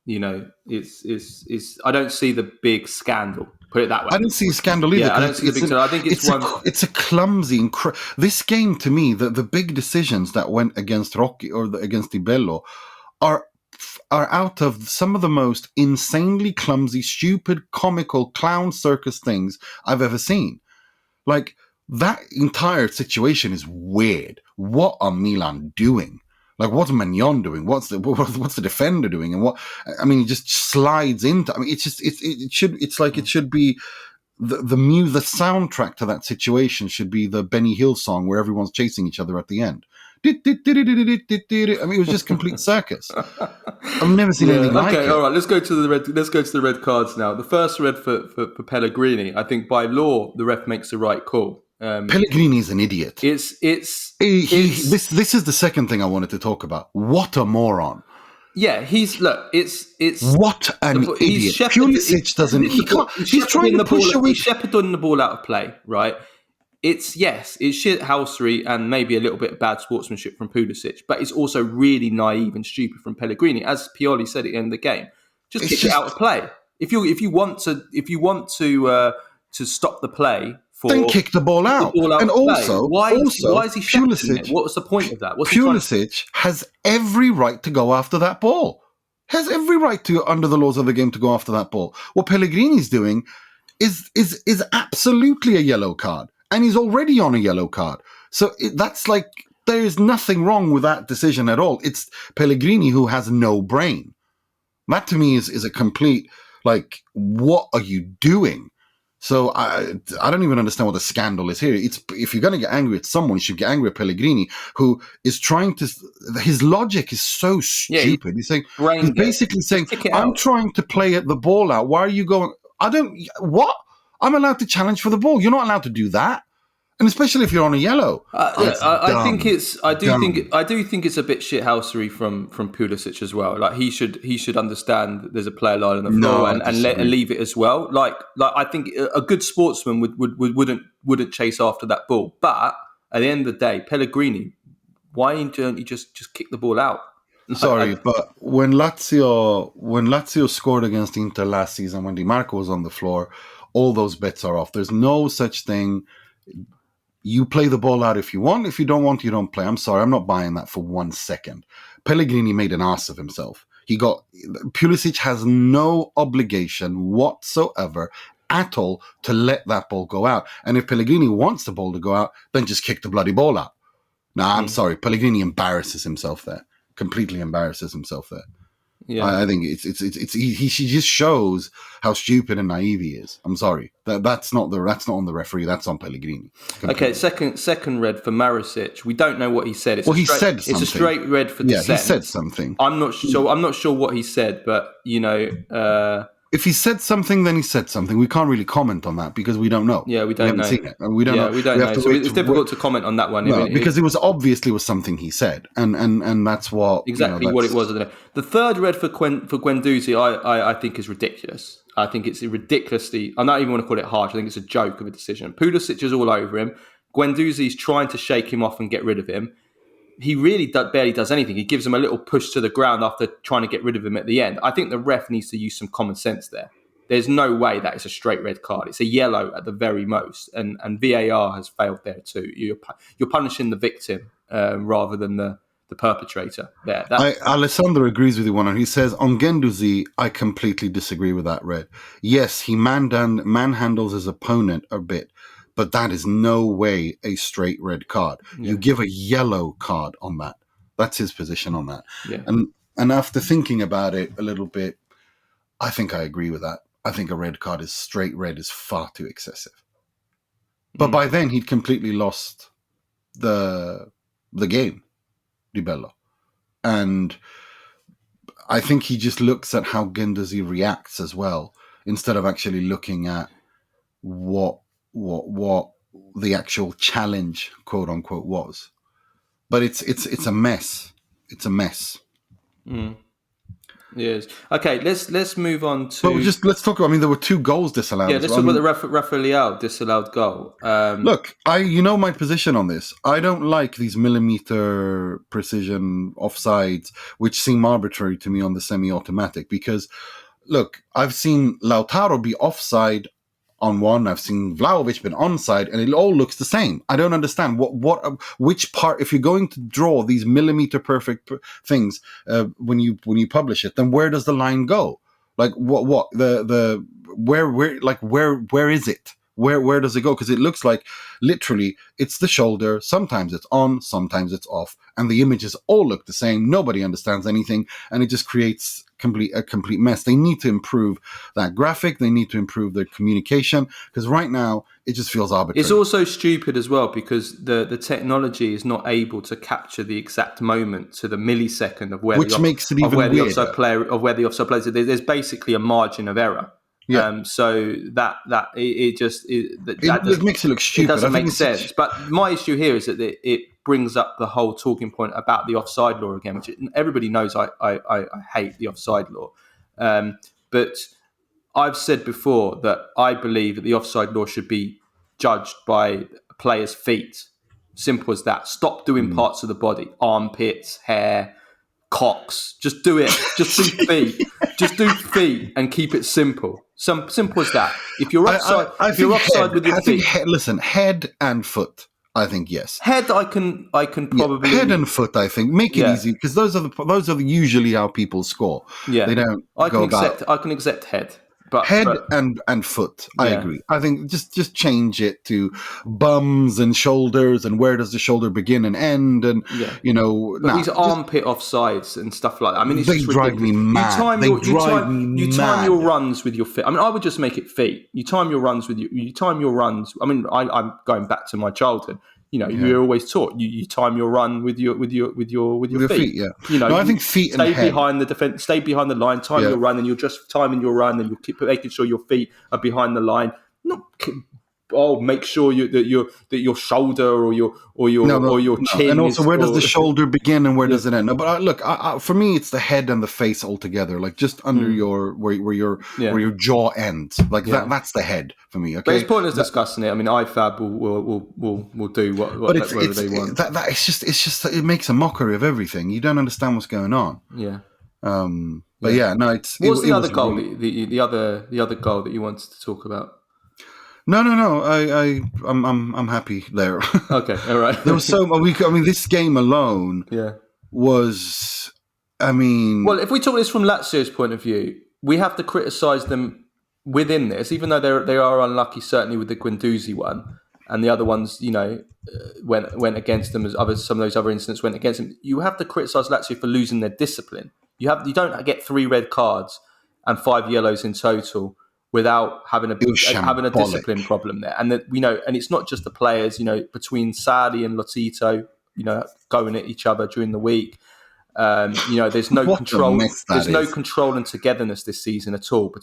B: It's. I don't see the big scandal. Put it that way.
C: I don't see a scandal either.
B: Yeah, I don't see the big scandal. I think it's one.
C: It's a clumsy. This game, to me, the big decisions that went against Rocky or against Di Bello are out of some of the most insanely clumsy, stupid, comical clown circus things I've ever seen. Like, that entire situation is weird. What are Milan doing? Like, what's Magnon doing? What's the defender doing? And he just slides into. I mean, it should be the soundtrack to that situation should be the Benny Hill song where everyone's chasing each other at the end. I mean, it was just complete circus. I've never seen anything like it.
B: Okay, all right. Let's go to the red cards now. The first red for Pellegrini. I think by law the ref makes the right call.
C: Pellegrini is an idiot. This is the second thing I wanted to talk about. What a moron!
B: Yeah, it's
C: what an idiot. Pulisic doesn't. He's trying to push away.
B: He's shepherding the ball out of play, right? It's shithousery and maybe a little bit of bad sportsmanship from Pulisic, but it's also really naive and stupid from Pellegrini. As Pioli said at the end of the game, just kick it out of play. If you want to stop the play.
C: Then kick the ball out. And also,
B: why is he shepherding it? What's the point of that?
C: Pulisic has every right to go after that ball. Has every right to, under the laws of the game, to go after that ball. What Pellegrini's doing is absolutely a yellow card. And he's already on a yellow card. So that's like, there is nothing wrong with that decision at all. It's Pellegrini who has no brain. That to me is a complete, like, what are you doing? So I don't even understand what the scandal is here. If you're going to get angry at someone, you should get angry at Pellegrini, who is trying to. His logic is so stupid. He's basically saying, "I'm trying to play the ball out. Why are you going? What? I'm allowed to challenge for the ball. You're not allowed to do that." And especially if you're on a yellow,
B: I do think it's a bit shithousery from Pulisic as well. Like he should understand that there's a player lying on the floor and leave it as well. Like I think a good sportsman wouldn't chase after that ball. But at the end of the day, Pellegrini, why don't you just kick the ball out?
C: Sorry, but when Lazio scored against Inter last season, when Di Marco was on the floor, all those bets are off. There's no such thing. You play the ball out if you want. If you don't want, you don't play. I'm sorry, I'm not buying that for 1 second. Pellegrini made an ass of himself. Pulisic has no obligation whatsoever at all to let that ball go out. And if Pellegrini wants the ball to go out, then just kick the bloody ball out. I'm sorry. Pellegrini embarrasses himself there. Completely embarrasses himself there. Yeah, I think he just shows how stupid and naive he is. I'm sorry, that's not on the referee. That's on Pellegrini. Completely.
B: Okay, second red for Maricic. We don't know what he said.
C: He said something.
B: It's a straight red for dissent.
C: Yeah, he said something.
B: I'm not sure what he said, but
C: if he said something, then he said something. We can't really comment on that because we don't know.
B: Yeah, we don't know.
C: Seen it. And we don't know.
B: We don't know. So it's difficult to comment on that one.
C: No, because it was obviously was something he said, and that's what
B: exactly what it was. I don't know. The third red for Guendouzi, I think is ridiculous. I think it's ridiculously. I don't even want to call it harsh. I think it's a joke of a decision. Pulisic is all over him. Guendouzi's trying to shake him off and get rid of him. He really barely does anything. He gives him a little push to the ground after trying to get rid of him at the end. I think the ref needs to use some common sense there. There's no way that is a straight red card. It's a yellow at the very most, and VAR has failed there too. You're punishing the victim rather than the perpetrator there.
C: Alessandro agrees with you, one. He says, on Guendouzi, I completely disagree with that red. Yes, he manhandles his opponent a bit, but that is no way a straight red card. Yeah. You give a yellow card on that. That's his position on that. Yeah. And after thinking about it a little bit, I think I agree with that. I think a red card straight red is far too excessive. But by then he'd completely lost the game, Bello. And I think he just looks at how Guendouzi reacts as well, instead of actually looking at what the actual challenge, quote unquote, was. But it's a mess. It's a mess.
B: Yes. Okay, let's move on to.
C: But let's talk about. I mean, there were 2 goals disallowed.
B: Yeah, let's talk about the Rafa Leao disallowed goal.
C: Look, my position on this. I don't like these millimeter precision offsides, which seem arbitrary to me on the semi-automatic. Because, look, I've seen Lautaro be offside on one. I've seen Vlahovic been onside, and it all looks the same. I don't understand which part. If you're going to draw these millimeter perfect things when you publish it, then where does the line go? Like where is it? Where does it go? Because it looks like literally it's the shoulder. Sometimes it's on, sometimes it's off, and the images all look the same. Nobody understands anything, and it just creates a complete mess. They need to improve that graphic. They need to improve their communication, because right now it just feels arbitrary.
B: It's also stupid as well because the technology is not able to capture the exact moment to the millisecond of where the offside player is. There's basically a margin of error. Yeah. So that
C: makes it look stupid.
B: It doesn't make sense. But my issue here is that it brings up the whole talking point about the offside law again, which everybody knows I hate the offside law. But I've said before that I believe that the offside law should be judged by a player's feet. Simple as that. Stop doing parts of the body, armpits, hair, cocks. Just do it. Just do feet. Just do feet and keep it simple. Simple as that. If you're offside, with your feet.
C: Head and foot. I think yes.
B: Head, I can probably
C: head and foot. I think make it easy, because those are usually how people score.
B: Yeah,
C: they don't.
B: I can accept head. But
C: and foot, I agree. I think just change it to bums and shoulders, and where does the shoulder begin and end, and
B: these armpit offsides and stuff like that. I mean, it's
C: they
B: just
C: drive me mad.
B: You time your runs with your feet. I mean, I would just make it feet. You time your runs with you time your runs. I mean, I'm going back to my childhood. You're always taught you time your run with your feet.
C: Yeah. I think feet and head.
B: Behind the defense, stay behind the line, time your run, and you're just timing your run, and you keep making sure your feet are behind the line. Make sure that your shoulder or your chin.
C: And also, where does the shoulder begin and where does it end? No, but look, for me, it's the head and the face all together, like just under where your jaw ends, like that's the head for me. Okay,
B: but it's pointless discussing it. I mean, IFAB will do whatever they want.
C: It's just it makes a mockery of everything. You don't understand what's going on.
B: Yeah.
C: But it's.
B: What's the other goal? The other goal that you wanted to talk about?
C: No. I'm happy there.
B: Okay, all right.
C: There was this game alone was. Well,
B: if we talk this from Lazio's point of view, we have to criticise them within this, even though they are unlucky, certainly with the Guendouzi one, and the other ones, went against them as some of those other incidents went against them. You have to criticise Lazio for losing their discipline. You don't get 3 red cards and 5 yellows in total without having a discipline problem there. And that and it's not just the players, between Sarri and Lotito, going at each other during the week. There's no
C: What a
B: control.
C: mess that
B: There's no
C: is.
B: control and togetherness this season at all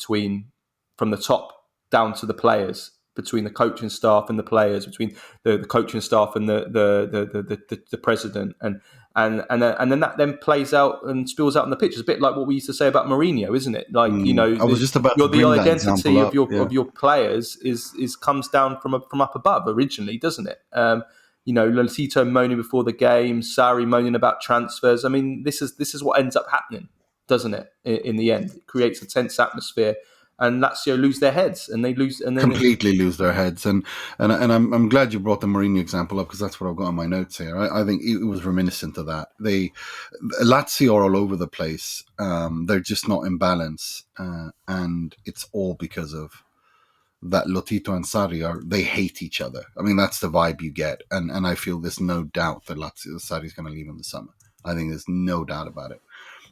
B: from the top down to the players, between the coaching staff and the players, between the coaching staff and the president, and then that then plays out and spills out on the pitch. It's a bit like what we used to say about Mourinho, isn't it? Like
C: I was just about to
B: the
C: bring that
B: identity
C: example
B: of
C: up.
B: of your players is comes down from up above originally, doesn't it? Lotito moaning before the game, Sarri moaning about transfers. I mean, this is what ends up happening, doesn't it? In the end, it creates a tense atmosphere, and Lazio lose their heads, and they lose, and then
C: completely lose their heads. And I'm glad you brought the Mourinho example up, because that's what I've got on my notes here. I think it was reminiscent of that. Lazio are all over the place. They're just not in balance, and it's all because of that. Lotito and Sarri they hate each other. I mean, that's the vibe you get, and I feel there's no doubt that Sarri's going to leave in the summer. I think there's no doubt about it.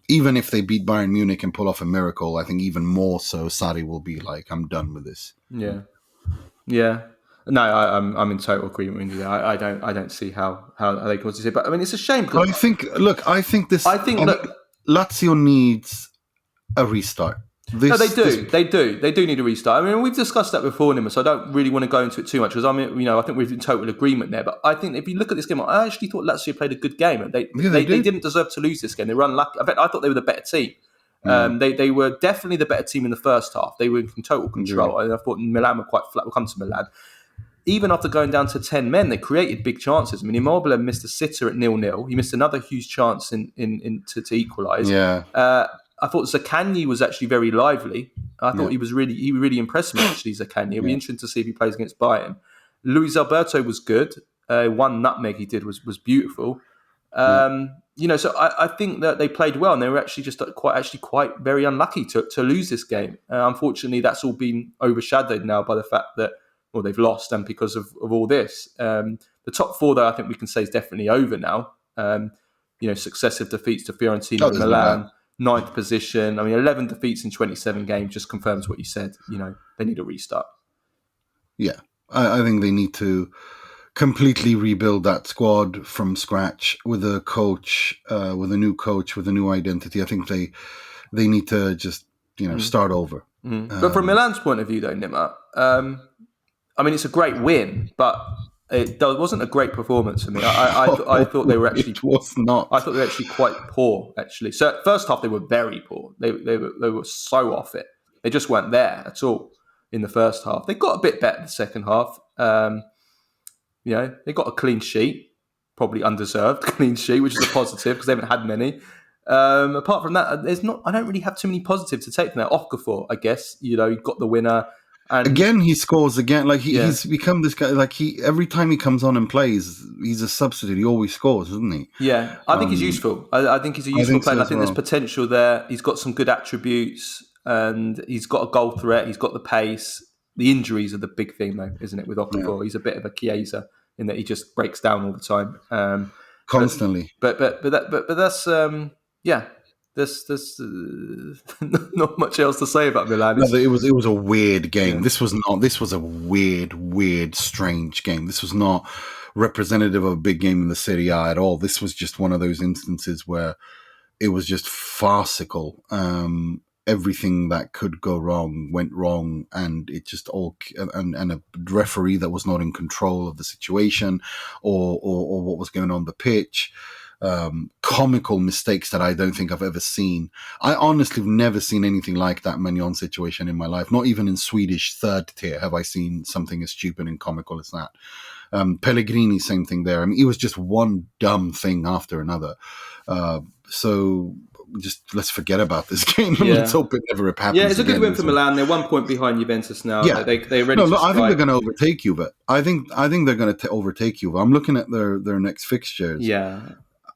C: Even if they beat Bayern Munich and pull off a miracle, I think even more so, Sarri will be like, I'm done with this.
B: Yeah. No, I'm in total agreement with you. I don't see how they cause it, but I mean, it's a shame.
C: I think Lazio needs a restart.
B: They do need a restart. I mean, we've discussed that before, Nima, so I don't really want to go into it too much, because I think we're in total agreement there. But I think if you look at this game, I actually thought Lazio played a good game. They didn't deserve to lose this game. They were unlucky. I thought they were the better team. They were definitely the better team in the first half. They were in total control. And I thought Milan were quite flat. We'll come to Milan. Even after going down to 10 men, they created big chances. I mean, Immobile missed a sitter at 0-0. He missed another huge chance to equalise.
C: Yeah.
B: I thought Zaccagni was actually very lively. I thought he really impressed me, actually, Zaccagni. It'll be interesting to see if he plays against Bayern. Luis Alberto was good. One nutmeg he did was beautiful. So I think that they played well, and they were actually just quite very unlucky to lose this game. Unfortunately, that's all been overshadowed now by the fact that they've lost, and because of all this. The top four, though, I think we can say is definitely over now. Successive defeats to Fiorentina and Milan. 9th position. I mean, 11 defeats in 27 games just confirms what you said. They need a restart.
C: Yeah, I think they need to completely rebuild that squad from scratch with a coach, with a new identity. I think they need to just start over.
B: But from Milan's point of view, though, Nima, I mean, it's a great win, but it wasn't a great performance for me. I thought they were actually.
C: It was not.
B: I thought they were actually quite poor. Actually, so first half they were very poor. They were so off it. They just weren't there at all in the first half. They got a bit better in the second half. They got a clean sheet, probably undeserved clean sheet, which is a positive because they haven't had many. Apart from that, I don't really have too many positives to take from that. Okafor, I guess, he got the winner. And
C: again, he scores again. Like he's become this guy. Like every time he comes on and plays, he's a substitute. He always scores, isn't he?
B: Yeah, I think he's useful. I think he's a useful player. I think there's potential there. He's got some good attributes, and he's got a goal threat. He's got the pace. The injuries are the big thing, though, isn't it? With Okafor, He's a bit of a Chiesa in that he just breaks down all the time,
C: constantly.
B: But that's There's not much else to say about Milan.
C: No, it was a weird game. Yeah. This was a weird, strange game. This was not representative of a big game in the Serie A at all. This was just one of those instances where it was just farcical. Everything that could go wrong went wrong, and it just and a referee that was not in control of the situation or what was going on the pitch. Comical mistakes that I don't think I've ever seen. I honestly have never seen anything like that Magnon situation in my life. Not even in Swedish third tier have I seen something as stupid and comical as that. Pellegrini, same thing there. I mean, it was just one dumb thing after another. So just let's forget about this game. Let's hope it never happens.
B: Yeah, it's a good win for Milan. They're 1 point behind Juventus now. Yeah, they're ready.
C: No, I think they're going to overtake Juve. I think they're going to overtake Juve. I'm looking at their next fixtures.
B: Yeah.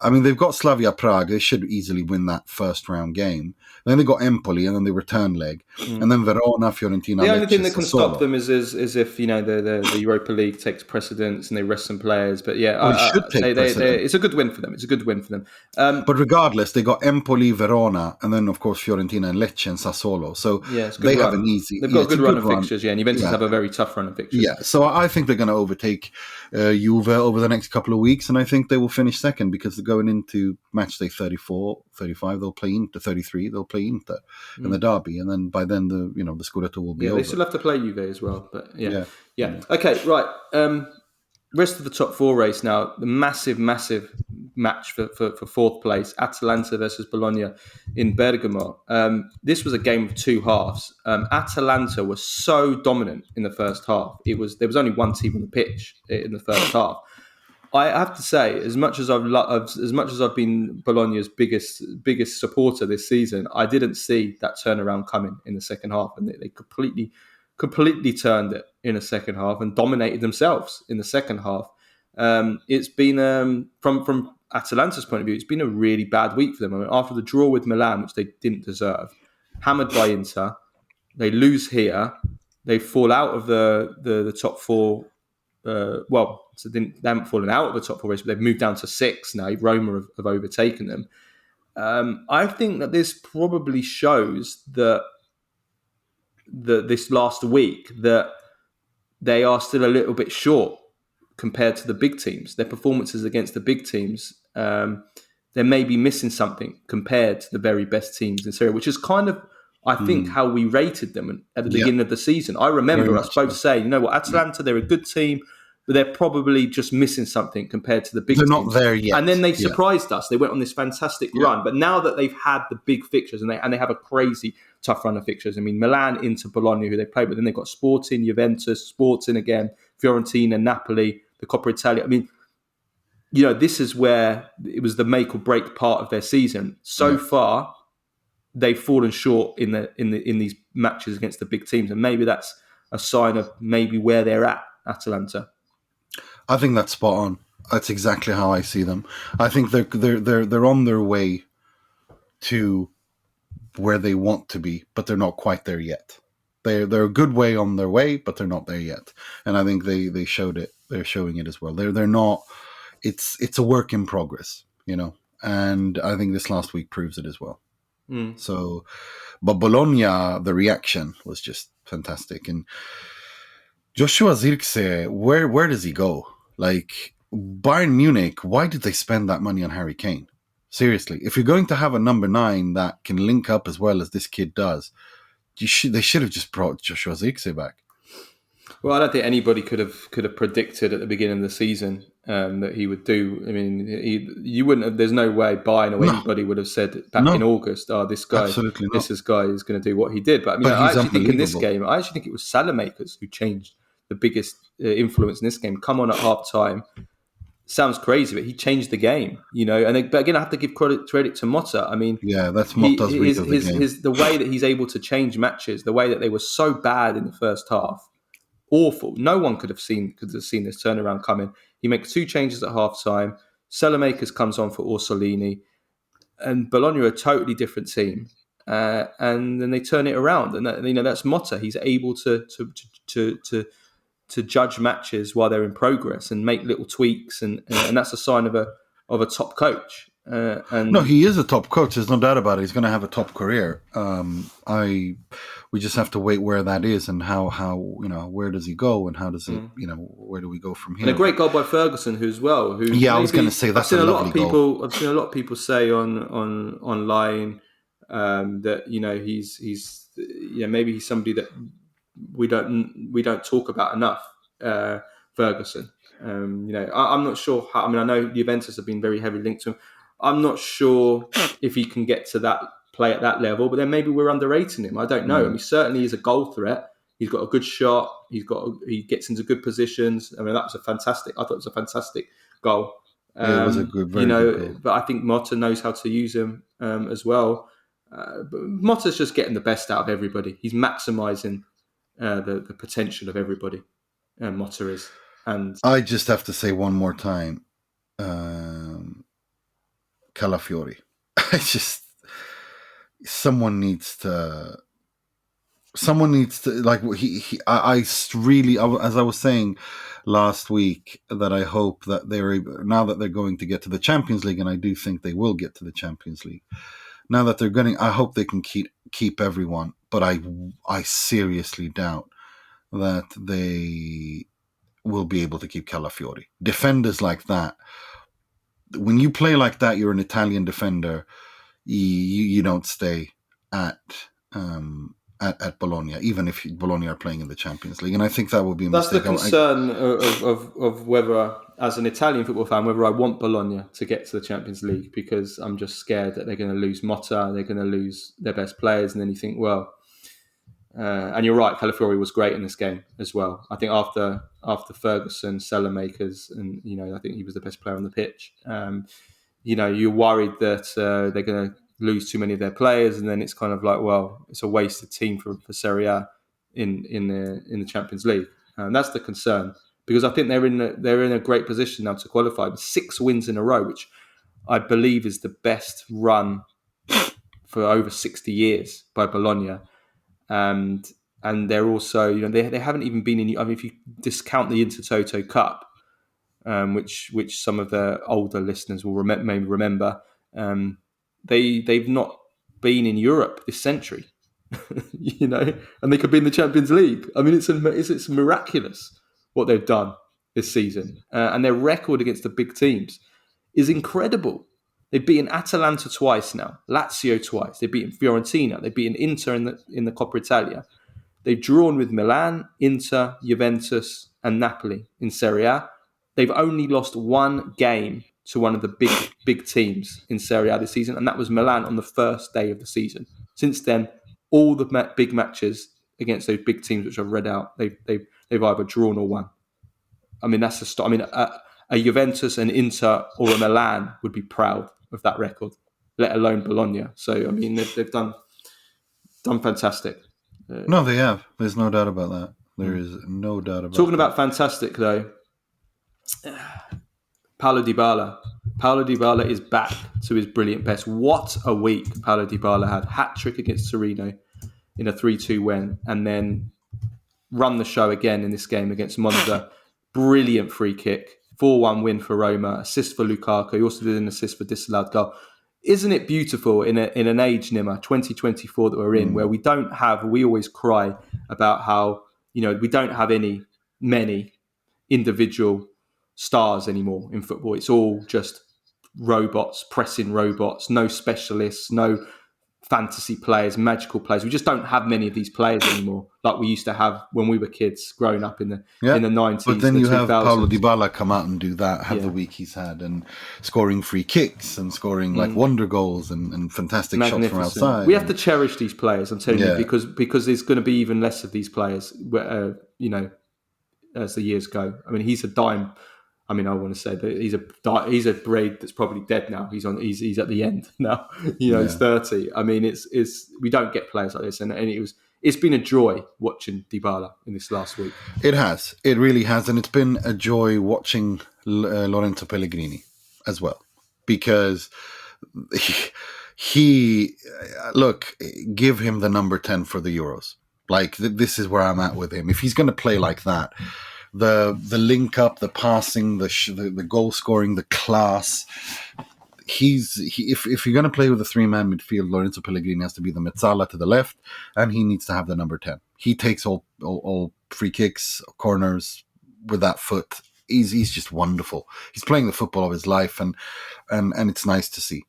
C: I mean, they've got Slavia Prague. They should easily win that first round game. Then they got Empoli, and then the return leg, and then Verona, Fiorentina.
B: The only thing that can stop them is if the Europa League takes precedence and they rest some players. But it's a good win for them. It's a good win for them.
C: But regardless, they got Empoli, Verona, and then of course Fiorentina and Lecce and Sassuolo. So they have an easy.
B: They've got a good run of fixtures. Yeah, and Juventus have a very tough run of fixtures.
C: Yeah, so I think they're going to overtake Juve over the next couple of weeks, and I think they will finish second because going into match day 34, 35, they'll play Inter. 33, they'll play Inter in the derby, and then by then the Scudetto will be over.
B: They still have to play Juve as well, but yeah.
C: Yeah.
B: Okay, right. Rest of the top four race now. The massive match for fourth place. Atalanta versus Bologna in Bergamo. This was a game of two halves. Atalanta was so dominant in the first half. There was only one team on the pitch in the first half. I have to say, as much as I've been Bologna's biggest supporter this season, I didn't see that turnaround coming in the second half, and they completely turned it in the second half and dominated themselves in the second half. It's been from Atalanta's point of view, it's been a really bad week for them. I mean, after the draw with Milan, which they didn't deserve, hammered by Inter, they lose here, they fall out of the top four. So they haven't fallen out of the top four race, but they've moved down to 6 now. Roma have overtaken them. I think that this probably shows that this last week that they are still a little bit short compared to the big teams. Their performances against the big teams, they may be missing something compared to the very best teams in Serie A, which is kind of, I think, how we rated them at the beginning of the season. I remember us both saying, you know what, Atalanta, they're a good team, but they're probably just missing something compared to the big teams.
C: They're not there yet.
B: And then they surprised us. They went on this fantastic run. But now that they've had the big fixtures, and they have a crazy tough run of fixtures. I mean, Milan, Inter, Bologna, who they played, but then they've got Sporting, Juventus, Sporting again, Fiorentina, Napoli, the Coppa Italia. I mean, this is where it was the make or break part of their season. So far, they've fallen short in these matches against the big teams, and maybe that's a sign of maybe where they're at, Atalanta.
C: I think that's spot on. That's exactly how I see them. I think they're on their way to where they want to be, but they're not quite there yet. They're a good way on their way, but they're not there yet. And I think they showed it. They're showing it as well. They're not. It's a work in progress, And I think this last week proves it as well. So, but Bologna, the reaction was just fantastic. And Joshua Zirkzee, where does he go? Like, Bayern Munich, why did they spend that money on Harry Kane? Seriously, if you're going to have a number 9 that can link up as well as this kid does, they should have just brought Joshua Zirkzee back.
B: Well, I don't think anybody could have predicted at the beginning of the season that he would do. I mean, you wouldn't have. There's no way Bayern or anybody would have said back in August, this guy is going to do what he did. But I mean, I actually think in this game, it was Salamakers who changed the biggest influence in this game. Come on at half time. Sounds crazy, but he changed the game, but again, I have to give credit to Motta. I mean,
C: that's Motta's read of the game.
B: The way that he's able to change matches, the way that they were so bad in the first half, awful. No one could have seen this turnaround coming. He makes 2 changes at half time. Salamakers comes on for Orsolini, and Bologna are a totally different team. And then they turn it around, and that's Motta. He's able to judge matches while they're in progress and make little tweaks, and that's a sign of a top coach.
C: No, he is a top coach. There's no doubt about it. He's going to have a top career. We just have to wait where that is and how where does he go and how does it where do we go from here?
B: And a great goal by Ferguson, I was
C: going to say that's a lovely goal.
B: I've seen a lot of people say online that he's maybe he's somebody that we don't talk about enough. Ferguson. I'm not sure how. I mean, I know Juventus have been very heavily linked to him. I'm not sure if he can get to that play at that level, but then maybe we're underrating him. I don't know. I mean, certainly he's a goal threat. He's got a good shot. He gets into good positions. I mean, I thought it was a fantastic goal.
C: It was a good, very good goal.
B: But I think Motta knows how to use him as well. But Motta's just getting the best out of everybody. He's maximising the potential of everybody. Motta is. And
C: I just have to say one more time, Calafiori. Someone needs to like as I was saying last week, that I hope that now that they're going to get to the Champions League, and I do think they will get to the Champions League. Now that I hope they can keep everyone, but I seriously doubt that they will be able to keep Calafiori. Defenders like that, when you play like that, you're an Italian defender. You don't stay at Bologna, even if Bologna are playing in the Champions League. And I think that would be a
B: That's
C: mistake.
B: the concern of whether, as an Italian football fan, whether I want Bologna to get to the Champions League, because I'm just scared that they're going to lose Motta, they're going to lose their best players, and then you think, well, and you're right, Calafiori was great in this game as well. I think after Ferguson, Salamakers, and I think he was the best player on the pitch. You're worried that they're going to lose too many of their players, and then it's kind of like, well, it's a wasted team for Serie A in the Champions League, and that's the concern, because I think they're in a great position now to qualify with 6 wins in a row, which I believe is the best run for over 60 years by Bologna. And they're also, they haven't even been in. I mean, if you discount the Intertoto Cup, which some of the older listeners will maybe remember, they've not been in Europe this century, and they could be in the Champions League. I mean, it's miraculous what they've done this season, and their record against the big teams is incredible. They've beaten Atalanta twice now, Lazio twice. They've beaten Fiorentina. They've beaten Inter in the Coppa Italia. They've drawn with Milan, Inter, Juventus, and Napoli in Serie A. They've only lost 1 game to one of the big teams in Serie A this season, and that was Milan on the first day of the season. Since then, all the big matches against those big teams, which I've read out, they've either drawn or won. I mean, that's a start. I mean, a Juventus, an Inter, or a Milan would be proud of that record, let alone Bologna. So, I mean, they've done fantastic.
C: No, they have. There's no doubt about that. There is no doubt about
B: Talking about fantastic, though, Paulo Dybala. Paulo Dybala is back to his brilliant best. What a week Paulo Dybala had. Hat-trick against Torino in a 3-2 win, and then run the show again in this game against Monza. Brilliant free kick. 4-1 win for Roma. Assist for Lukaku. He also did an assist for disallowed goal. Isn't it beautiful in an age, Nima, 2024 that we're in, where we always cry about how, we don't have many individual stars anymore in football. It's all just robots, pressing robots, no specialists, no fantasy players, magical players. We just don't have many of these players anymore, like we used to have when we were kids growing up in the 90s.
C: But then you
B: 2000s.
C: have Paulo Dybala come out and do that, have the week he's had, and scoring free kicks and scoring like wonder goals and fantastic shots from outside.
B: We have to cherish these players, I'm telling you, because there's going to be even less of these players, as the years go. I mean, he's a dime. I mean, I want to say that he's a braid that's probably dead now. He's at the end now. He's 30. I mean, it's we don't get players like this, and it's been a joy watching Dybala in this last week.
C: It has, it really has, and it's been a joy watching Lorenzo Pellegrini as well, because he look, give him the number 10 for the Euros. Like this is where I'm at with him. If he's going to play like that. The link up, the passing, the goal scoring, the class. If you're going to play with a 3-man midfield, Lorenzo Pellegrini has to be the mezzala to the left, and he needs to have the number 10. He takes all free kicks, corners with that foot. He's just wonderful. He's playing the football of his life, and it's nice to see.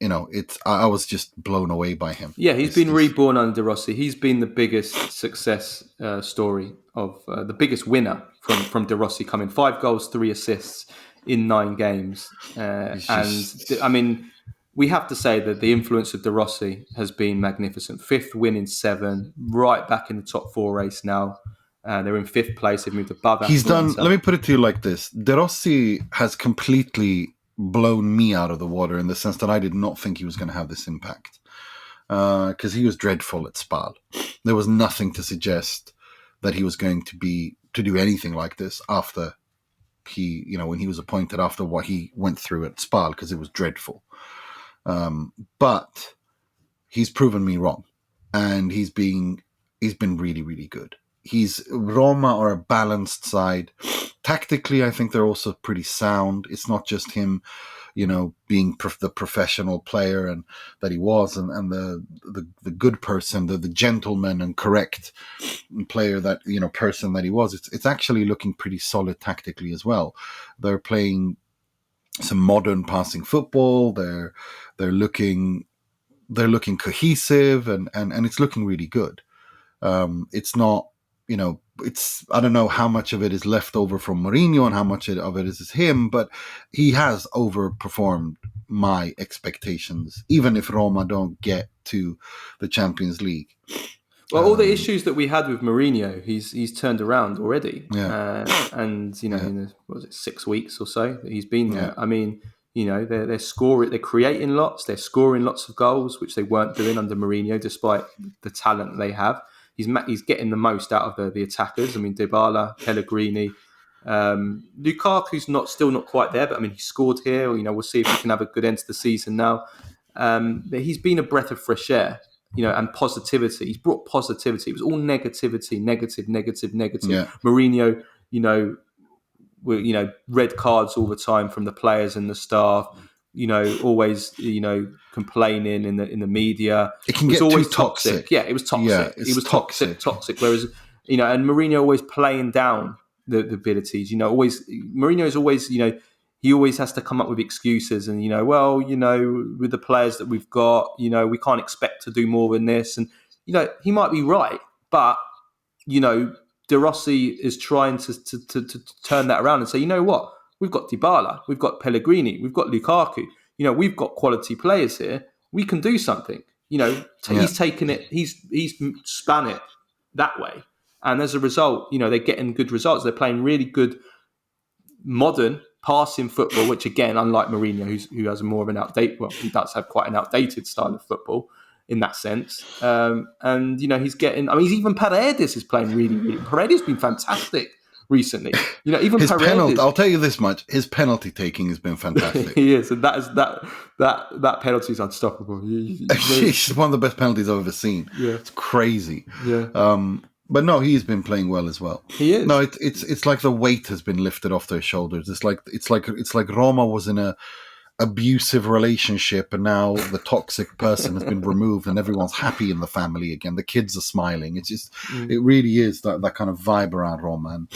C: I was just blown away by him.
B: Yeah, he's been reborn under De Rossi. He's been the biggest success story of the biggest winner from De Rossi coming. 5 goals, 3 assists in 9 games. I mean, we have to say that the influence of De Rossi has been magnificent. 5th win in 7, right back in the top 4 race now. They're in 5th place. They've moved above.
C: He's done. Let me put it to you like this: De Rossi has completely blown me out of the water in the sense that I did not think he was going to have this impact, because he was dreadful at Spal. There was nothing to suggest that he was going to do anything like this after he, when he was appointed, after what he went through at Spal, because it was dreadful. But he's proven me wrong, and he's been really, really good. Roma are a balanced side. Tactically, I think they're also pretty sound. It's not just him, being the professional player and that he was, and the good person, the gentleman and correct player that person that he was. It's actually looking pretty solid tactically as well. They're playing some modern passing football. They're looking cohesive, and it's looking really good. It's not, it's, I don't know how much of it is left over from Mourinho and how much of it is him, but he has overperformed my expectations, even if Roma don't get to the Champions League.
B: Well, all the issues that we had with Mourinho, he's turned around already.
C: Yeah.
B: And, in what was it, 6 weeks or so that he's been there. I mean, they're scoring, they're creating lots, they're scoring lots of goals, which they weren't doing under Mourinho, despite the talent they have. He's getting the most out of the attackers. I mean, Dybala, Pellegrini, Lukaku's still not quite there, but I mean, he scored here. We'll see if he can have a good end to the season now. But he's been a breath of fresh air, and positivity. He's brought positivity. It was all negativity, negative.
C: Yeah.
B: Mourinho, red cards all the time from the players and the staff. Always, complaining in the media.
C: It can get
B: always
C: too toxic.
B: Yeah, it was toxic.
C: Yeah,
B: it was toxic. Whereas, and Mourinho always playing down the abilities. Mourinho is always, he always has to come up with excuses and, with the players that we've got, we can't expect to do more than this. And, he might be right, but, De Rossi is trying to turn that around and say, you know what? We've got Dybala, we've got Pellegrini, we've got Lukaku. We've got quality players here. We can do something. He's taken it. He's span it that way, and as a result, they're getting good results. They're playing really good, modern passing football. Which again, unlike Mourinho, who has more of an he does have quite an outdated style of football in that sense. And he's getting. I mean, he's even Paredes is playing really, really. Paredes has been fantastic recently. Even
C: his
B: Paredes,
C: penalty. I'll tell you this much: his penalty taking has been fantastic.
B: He is, and that penalty is unstoppable.
C: It's one of the best penalties I've ever seen.
B: Yeah,
C: it's crazy.
B: Yeah,
C: but no, he's been playing well as well.
B: He is.
C: No, it's like the weight has been lifted off their shoulders. It's like Roma was in a abusive relationship, and now the toxic person has been removed, and everyone's happy in the family again. The kids are smiling. It's just, it really is that kind of vibe around Roma, and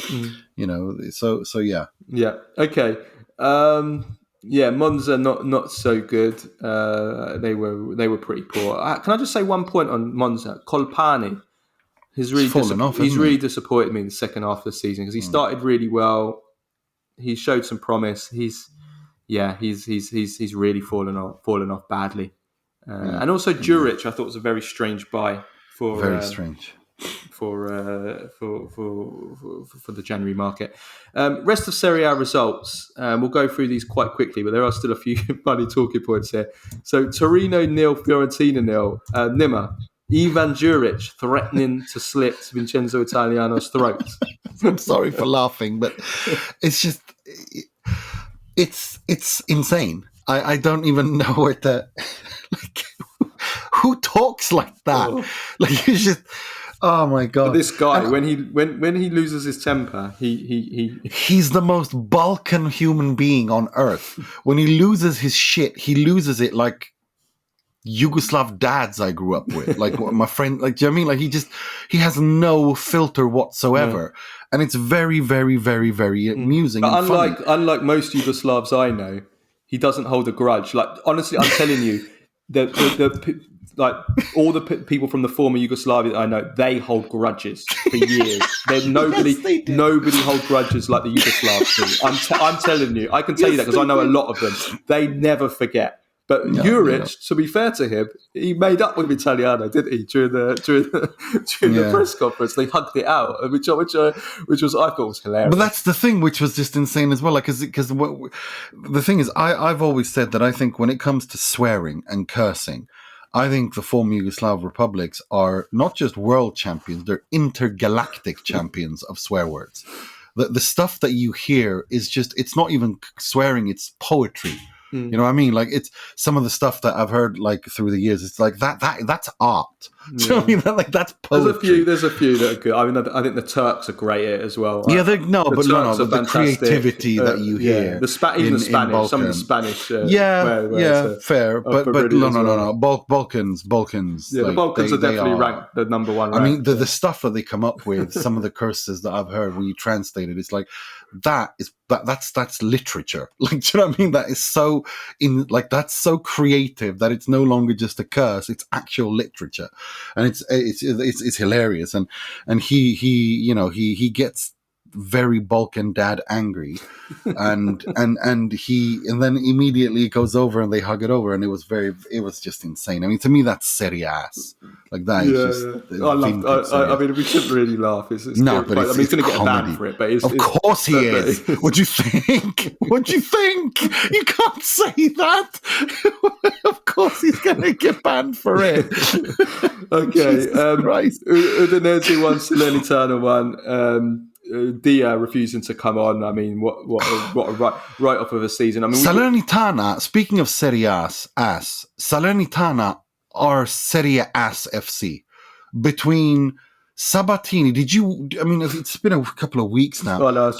C: so yeah.
B: Yeah. Okay. Monza not so good. They were pretty poor. Can I just say one point on Monza? Colpani has really disappointed me in the second half of the season, because he started really well. He showed some promise. He's really fallen off badly. And also Juric, I thought was a very strange buy for the January market. Rest of Serie A results. We'll go through these quite quickly, but there are still a few funny talking points here. So Torino 0, Fiorentina 0. Nima, Ivan Juric threatening to slit Vincenzo Italiano's throat.
C: I'm sorry for laughing, but it's just it's insane. I don't even know where to who talks like that. Like, it's just, oh my god!
B: But this guy, when he loses his temper,
C: he's the most Balkan human being on earth. When he loses his shit, he loses it like Yugoslav dads I grew up with, like my friend. Like, do you know what I mean? Like, he has no filter whatsoever, and it's very, very, very, very amusing.
B: But
C: and
B: unlike most Yugoslavs I know, he doesn't hold a grudge. Like, honestly, I'm telling you, like all the people from the former Yugoslavia that I know, they hold grudges for years. Nobody holds grudges like the Yugoslavs do. I'm telling you, I can tell you that because I know a lot of them. They never forget. But Juric, to be fair to him, he made up with Italiano, didn't he? During the press conference, they hugged it out, which I thought was hilarious.
C: But that's the thing, which was just insane as well. Like, because the thing is, I've always said that I think when it comes to swearing and cursing, I think the former Yugoslav republics are not just world champions; they're intergalactic champions of swear words. The stuff that you hear is just—it's not even swearing; it's poetry. You know what I mean? Like, it's some of the stuff that I've heard like through the years. It's like that's art. Do you know what I mean? Like, that's poetry.
B: There's a few that are good. I mean, I think the Turks are great at it as well.
C: Yeah, the creativity that you hear.
B: The Spanish, some of the Spanish.
C: Fair. But no. Balkans.
B: Yeah, like, the Balkans are definitely ranked the number one.
C: I mean, the stuff that they come up with, some of the curses that I've heard when you translate it, it's like, that is that's literature. Like, do you know what I mean? That is so that's so creative that it's no longer just a curse. It's actual literature, and it's hilarious. And he gets very Balkan dad angry, and then immediately it goes over and they hug it over, and it was just insane. I mean, to me, that's Serie Ass. Like that is just vintage Serie A.
B: I mean, we shouldn't really laugh. It's
C: No, but
B: I mean, he's going to get a
C: comedy.
B: ban for it, but
C: Of course he is. What do you think? What do you think? You can't say that. Of course he's going to get banned for it.
B: Okay. Udinese won, Salernitana won. Dia refusing to come on. I mean, what a right off of a season. I mean,
C: Salernitana. Speaking of Serie Ass, Salernitana are Serie Ass FC. Between Sabatini, I mean, it's been a couple of weeks now.
B: Oh, no,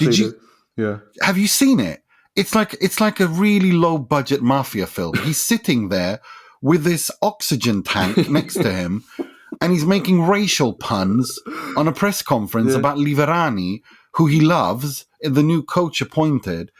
B: yeah.
C: Have you seen it? It's like a really low budget mafia film. He's sitting there with this oxygen tank next to him, and he's making racial puns on a press conference about Liverani, who he loves, the new coach appointed.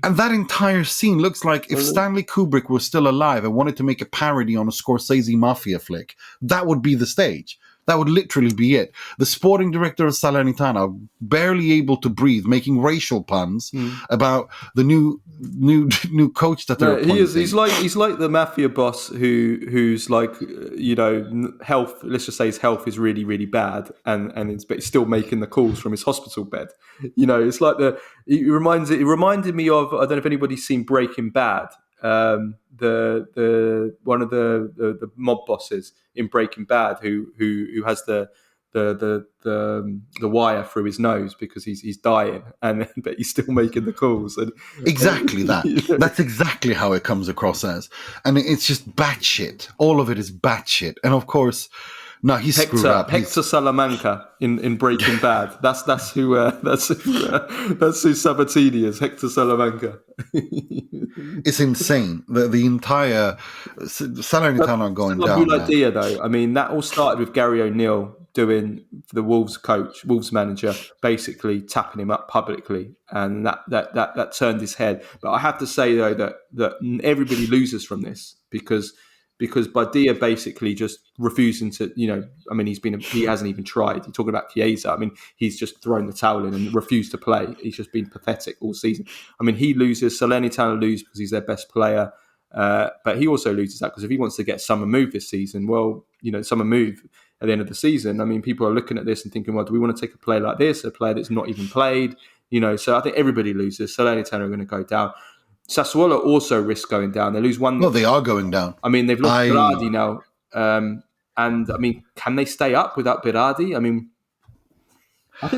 C: And that entire scene looks like if Stanley Kubrick was still alive and wanted to make a parody on a Scorsese mafia flick, that would be the stage. That would literally be it. The sporting director of Salernitana, barely able to breathe, making racial puns about the new coach that they're appointing.
B: He's like the mafia boss who's like, health. Let's just say his health is really, really bad, but he's still making the calls from his hospital bed. It's like it reminded me of, I don't know if anybody's seen Breaking Bad. The one of the mob bosses in Breaking Bad who has the wire through his nose because he's dying, but he's still making the calls.
C: Exactly that. That's exactly how it comes across as, and it's just batshit. All of it is batshit, and of course. No, he's screwed up.
B: Hector Salamanca in Breaking Bad. That's who Sabatini is. Hector Salamanca.
C: It's insane. The entire Salernitana are going down.
B: Idea though. I mean, that all started with Gary O'Neill doing the Wolves manager, basically tapping him up publicly, and that turned his head. But I have to say though that everybody loses from this because Badia basically just refusing to, I mean, he hasn't even tried. You're talking about Chiesa. I mean, he's just thrown the towel in and refused to play. He's just been pathetic all season. I mean, he loses. Salernitana lose because he's their best player. But he also loses that because if he wants to get summer move this season, well, summer move at the end of the season, I mean, people are looking at this and thinking, well, do we want to take a player like this, a player that's not even played? So I think everybody loses. Salernitana are going to go down. Sassuolo also risk going down. They lose one.
C: No, they are going down.
B: I mean, they've lost Berardi now. And I mean, can they stay up without Berardi? I mean,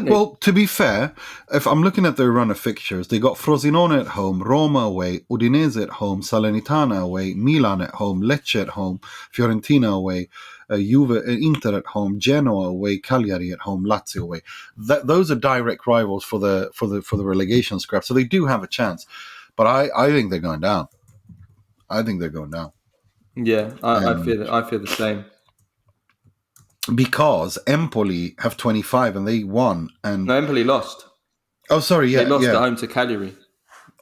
C: well, to be fair, if I'm looking at their run of fixtures, they got Frosinone at home, Roma away, Udinese at home, Salernitana away, Milan at home, Lecce at home, Fiorentina away, Inter at home, Genoa away, Cagliari at home, Lazio away. Those are direct rivals for the relegation scrap, so they do have a chance. But I think they're going down.
B: Yeah, I feel the same.
C: Because Empoli have 25 and they won. No,
B: Empoli lost.
C: Oh, sorry, yeah.
B: They lost at home to Cagliari.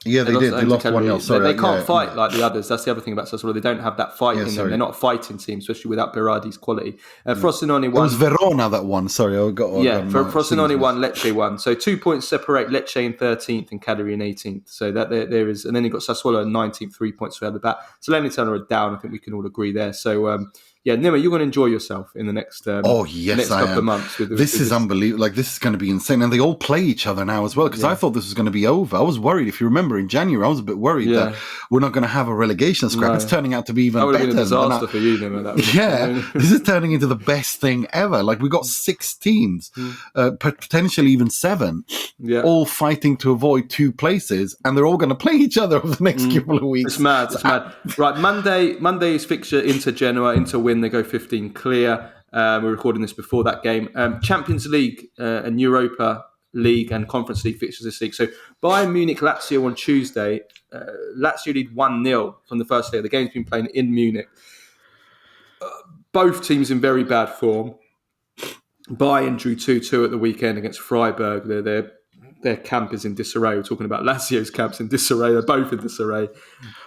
C: Yeah, they did. They lost 1-0. Sorry,
B: they can't fight like the others. That's the other thing about Sassuolo. They don't have that fight in them. They're not a fighting team, especially without Berardi's quality. Frosinone won.
C: It was Verona that won. Sorry,
B: Frosinone won, Lecce won. So 2 points separate Lecce in 13th and Cagliari in 18th. So that there is, and then you've got Sassuolo in 19th, 3 points further back. Salernitana are down. I think we can all agree there. So Nima, you're going to enjoy yourself in the next couple of months.
C: This is unbelievable. Like, this is going to be insane. And they all play each other now as well, because I thought this was going to be over. I was worried. If you remember, in January, I was a bit worried that we're not going to have a relegation scrap. No. It's turning out to be even better. That would have been a
B: disaster for you, Nima.
C: This is turning into the best thing ever. Like, we got 6 teams, potentially even 7, all fighting to avoid 2 places, and they're all going to play each other over the next couple of weeks.
B: It's mad. Right, Monday's fixture into Genoa, into win. They go 15 clear. We're recording this before that game. Champions League and Europa League and Conference League fixtures this week. So Bayern Munich, Lazio on Tuesday. Lazio lead 1-0 from the first day. The game's been playing in Munich. Both teams in very bad form. Bayern drew 2-2 at the weekend against Freiburg. They're their camp is in disarray. We're talking about Lazio's camp's in disarray. They're both in disarray.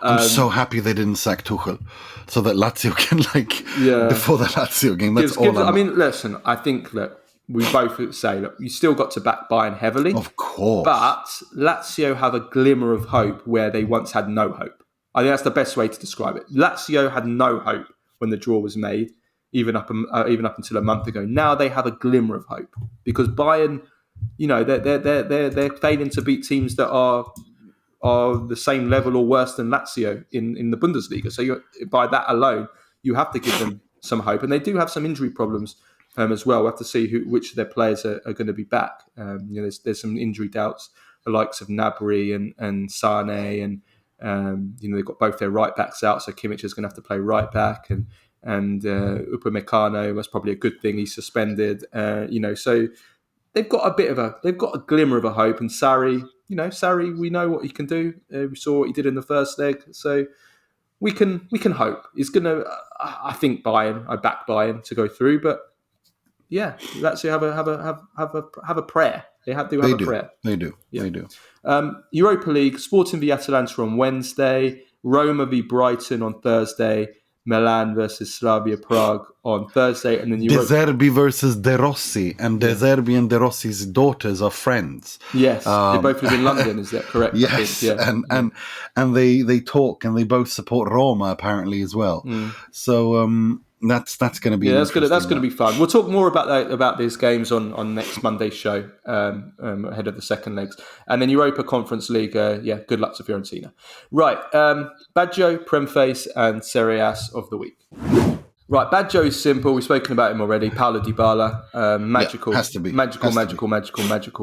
C: I'm so happy they didn't sack Tuchel, so that Lazio can before the Lazio game. That's
B: I mean, listen, I think that we both say that you still got to back Bayern heavily,
C: of course,
B: but Lazio have a glimmer of hope where they once had no hope. I think that's the best way to describe it. Lazio had no hope when the draw was made, even up until a month ago. Now they have a glimmer of hope because Bayern, they're failing to beat teams that are the same level or worse than Lazio in the Bundesliga. So by that alone, you have to give them some hope, and they do have some injury problems as well. We'll have to see which of their players are going to be back. There's some injury doubts, the likes of Gnabry and Sane, and they've got both their right backs out, so Kimmich is going to have to play right back, and Upamecano, that's probably a good thing. He's suspended, so they've got a glimmer of a hope. And Sarri, we know what he can do. We saw what he did in the first leg, so we can hope. He's gonna. I think I back Bayern to go through, but yeah, Lazio have a prayer. They do have a prayer.
C: They do.
B: Yeah.
C: They do.
B: Europa League, Sporting v Atalanta on Wednesday, Roma v Brighton on Thursday, Milan versus Slavia Prague on Thursday, and then
C: De Zerbi versus De Rossi, and De Zerbi and De Rossi's daughters are friends.
B: Yes, they both live in London. Is that correct?
C: Yes, and they talk, and they both support Roma apparently as well. So that's going to be
B: that's going to be fun. We'll talk more about these games on next Monday's show ahead of the second legs, and then Europa Conference League. Good luck to Fiorentina. Right, Baggio, Premface and Serie Ass of the week. Right, Baggio is simple. We've spoken about him already. Paulo Dybala, magical,
C: has to be
B: magical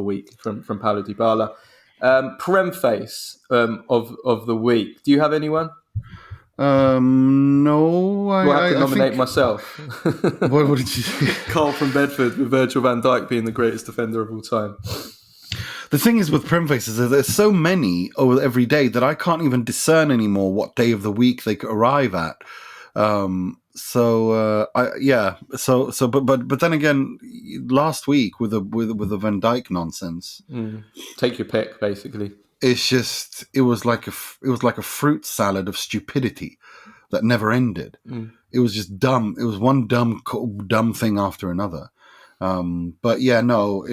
B: week from Paulo Dybala. Premface of the week. Do you have anyone?
C: No,
B: I have to nominate myself.
C: What did you say?
B: Carl from Bedford, with Virgil van Dijk being the greatest defender of all time.
C: The thing is with Premface is that there's so many every day that I can't even discern anymore what day of the week they could arrive at. But then again, last week with the Van Dijk nonsense,
B: take your pick, basically.
C: It was like a fruit salad of stupidity that never ended. It was just dumb. It was one dumb thing after another. But yeah, no,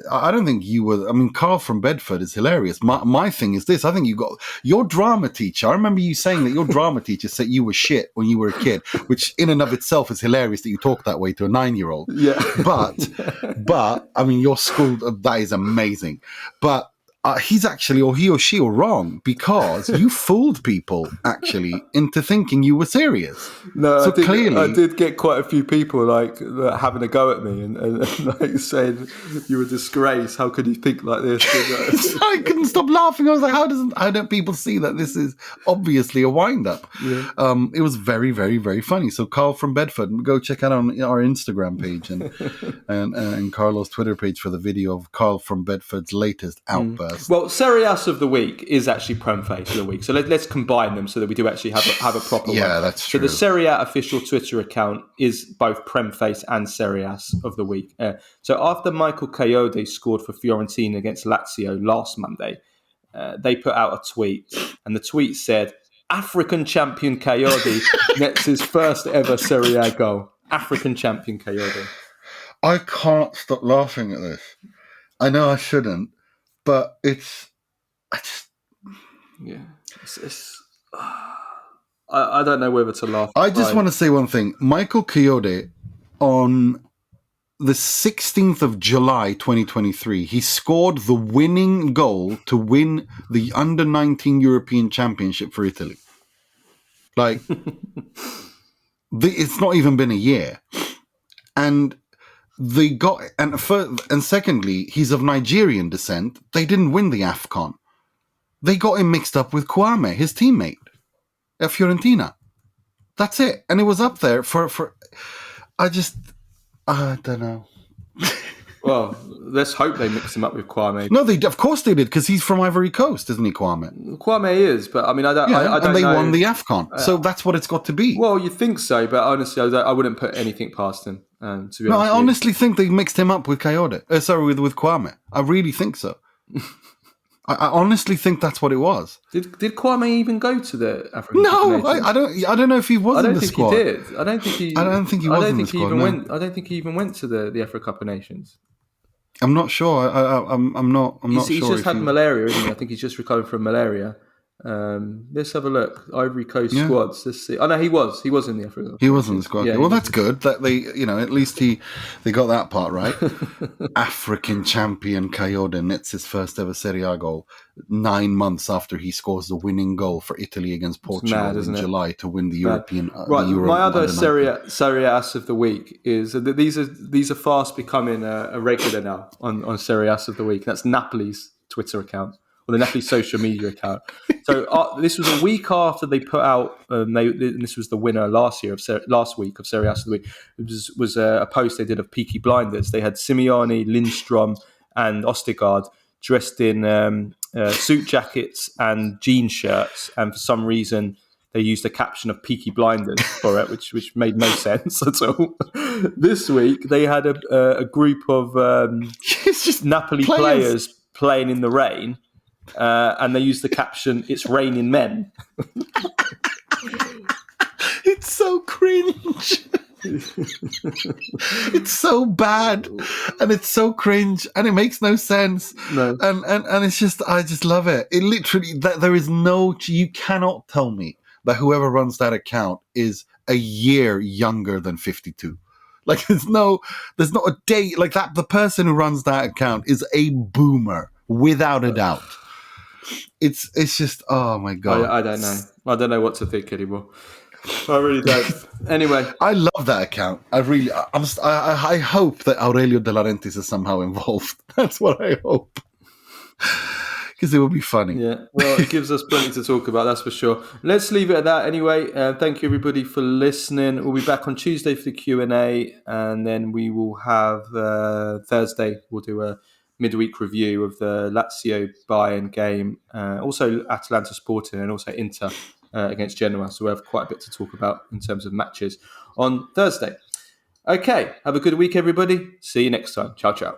C: I don't think you were. I mean, Carl from Bedford is hilarious. My thing is this: I think you got your drama teacher. I remember you saying that your drama teacher said you were shit when you were a kid, which in and of itself is hilarious that you talk that way to a 9-year-old.
B: Yeah,
C: but I mean, your school, that is amazing. But he's actually, or he or she, are wrong because you fooled people actually into thinking you were serious.
B: No,
C: so clearly,
B: I did get quite a few people having a go at me and saying you were a disgrace. How could you think like this?
C: I couldn't stop laughing. I was like, how don't people see that this is obviously a wind up?
B: Yeah.
C: It was very, very, very funny. So Carl from Bedford, go check out on our Instagram page and Carlo's Twitter page for the video of Carl from Bedford's latest outburst.
B: Well, Serie Ass of the week is actually Premface of the week. So let's combine them so that we do actually have a proper one.
C: Yeah, that's true.
B: So the Serie A official Twitter account is both Premface and Serie Ass of the week. So after Michael Coyote scored for Fiorentina against Lazio last Monday, they put out a tweet. And the tweet said, African champion Coyote gets his first ever Serie A goal. African champion Coyote.
C: I can't stop laughing at this. I know I shouldn't. But I
B: don't know whether to laugh.
C: I just want to say one thing. Michael Coyote, on the 16th of July, 2023, he scored the winning goal to win the Under-19 European Championship for Italy. Like, it's not even been a year. And they got, and secondly, he's of Nigerian descent. They didn't win the AFCON. They got him mixed up with Kwame, his teammate at Fiorentina. That's it. And it was up there for I don't know.
B: Well, let's hope they mix him up with Kwame.
C: No, of course they did, because he's from Ivory Coast, isn't he, Kwame?
B: Kwame is, but I mean, I don't know.
C: And they won the AFCON, so that's what it's got to be.
B: Well, you'd think so, but honestly, I wouldn't put anything past him. To be honest,
C: I honestly think they mixed him up with Coyote. With Kwame. I really think so. I honestly think that's what it was.
B: Did Kwame even go to the African Cup
C: No,
B: of Nations?
C: I don't know if he was in the squad.
B: I don't think he did. I don't think he.
C: I don't think he was in the squad. No.
B: I don't think he even went to the African Cup of Nations.
C: I'm not sure. I'm not
B: He's
C: sure.
B: just had malaria, isn't he? I think he's just recovered from malaria. Let's have a look. Ivory Coast squads. Let's see. Oh no, he was in the Africa.
C: He was in the squad.
B: Yeah,
C: well, that's good. That they, at least they got that part right. African champion Kayode nets his first ever Serie A goal 9 months after he scores the winning goal for Italy against Portugal in July to win the European.
B: Right.
C: The Euro
B: my other Serie Ass of the week is these are fast becoming a regular now on Serie Ass of the week. That's Napoli's Twitter account. Or the Napoli social media account. So this was a week after they put out, and this was the winner last week of Serie A of the week. It was a post they did of Peaky Blinders. They had Simeone, Lindstrom, and Ostigard dressed in suit jackets and jean shirts, and for some reason they used a caption of Peaky Blinders for it, which made no sense at all. This week they had a group of Napoli players playing in the rain. And they use the caption, "It's raining men."
C: It's so cringe. It's so bad, and it's so cringe, and it makes no sense.
B: No.
C: And it's just, I just love it. It literally, there is no, you cannot tell me that whoever runs that account is a year younger than 52. Like there's not a day like that. The person who runs that account is a boomer without a doubt. It's just, oh my God.
B: I don't know. I don't know what to think anymore. I really don't. Anyway.
C: I love that account. I hope that Aurelio De Laurentiis is somehow involved. That's what I hope. Because it would be funny.
B: Yeah, well, it gives us plenty to talk about, that's for sure. Let's leave it at that anyway. Thank you, everybody, for listening. We'll be back on Tuesday for the Q&A, and then we will have Thursday. We'll do a midweek review of the Lazio Bayern game, also Atalanta Sporting, and also Inter against Genoa. So we have quite a bit to talk about in terms of matches on Thursday. Okay, have a good week, everybody. See you next time. Ciao, ciao.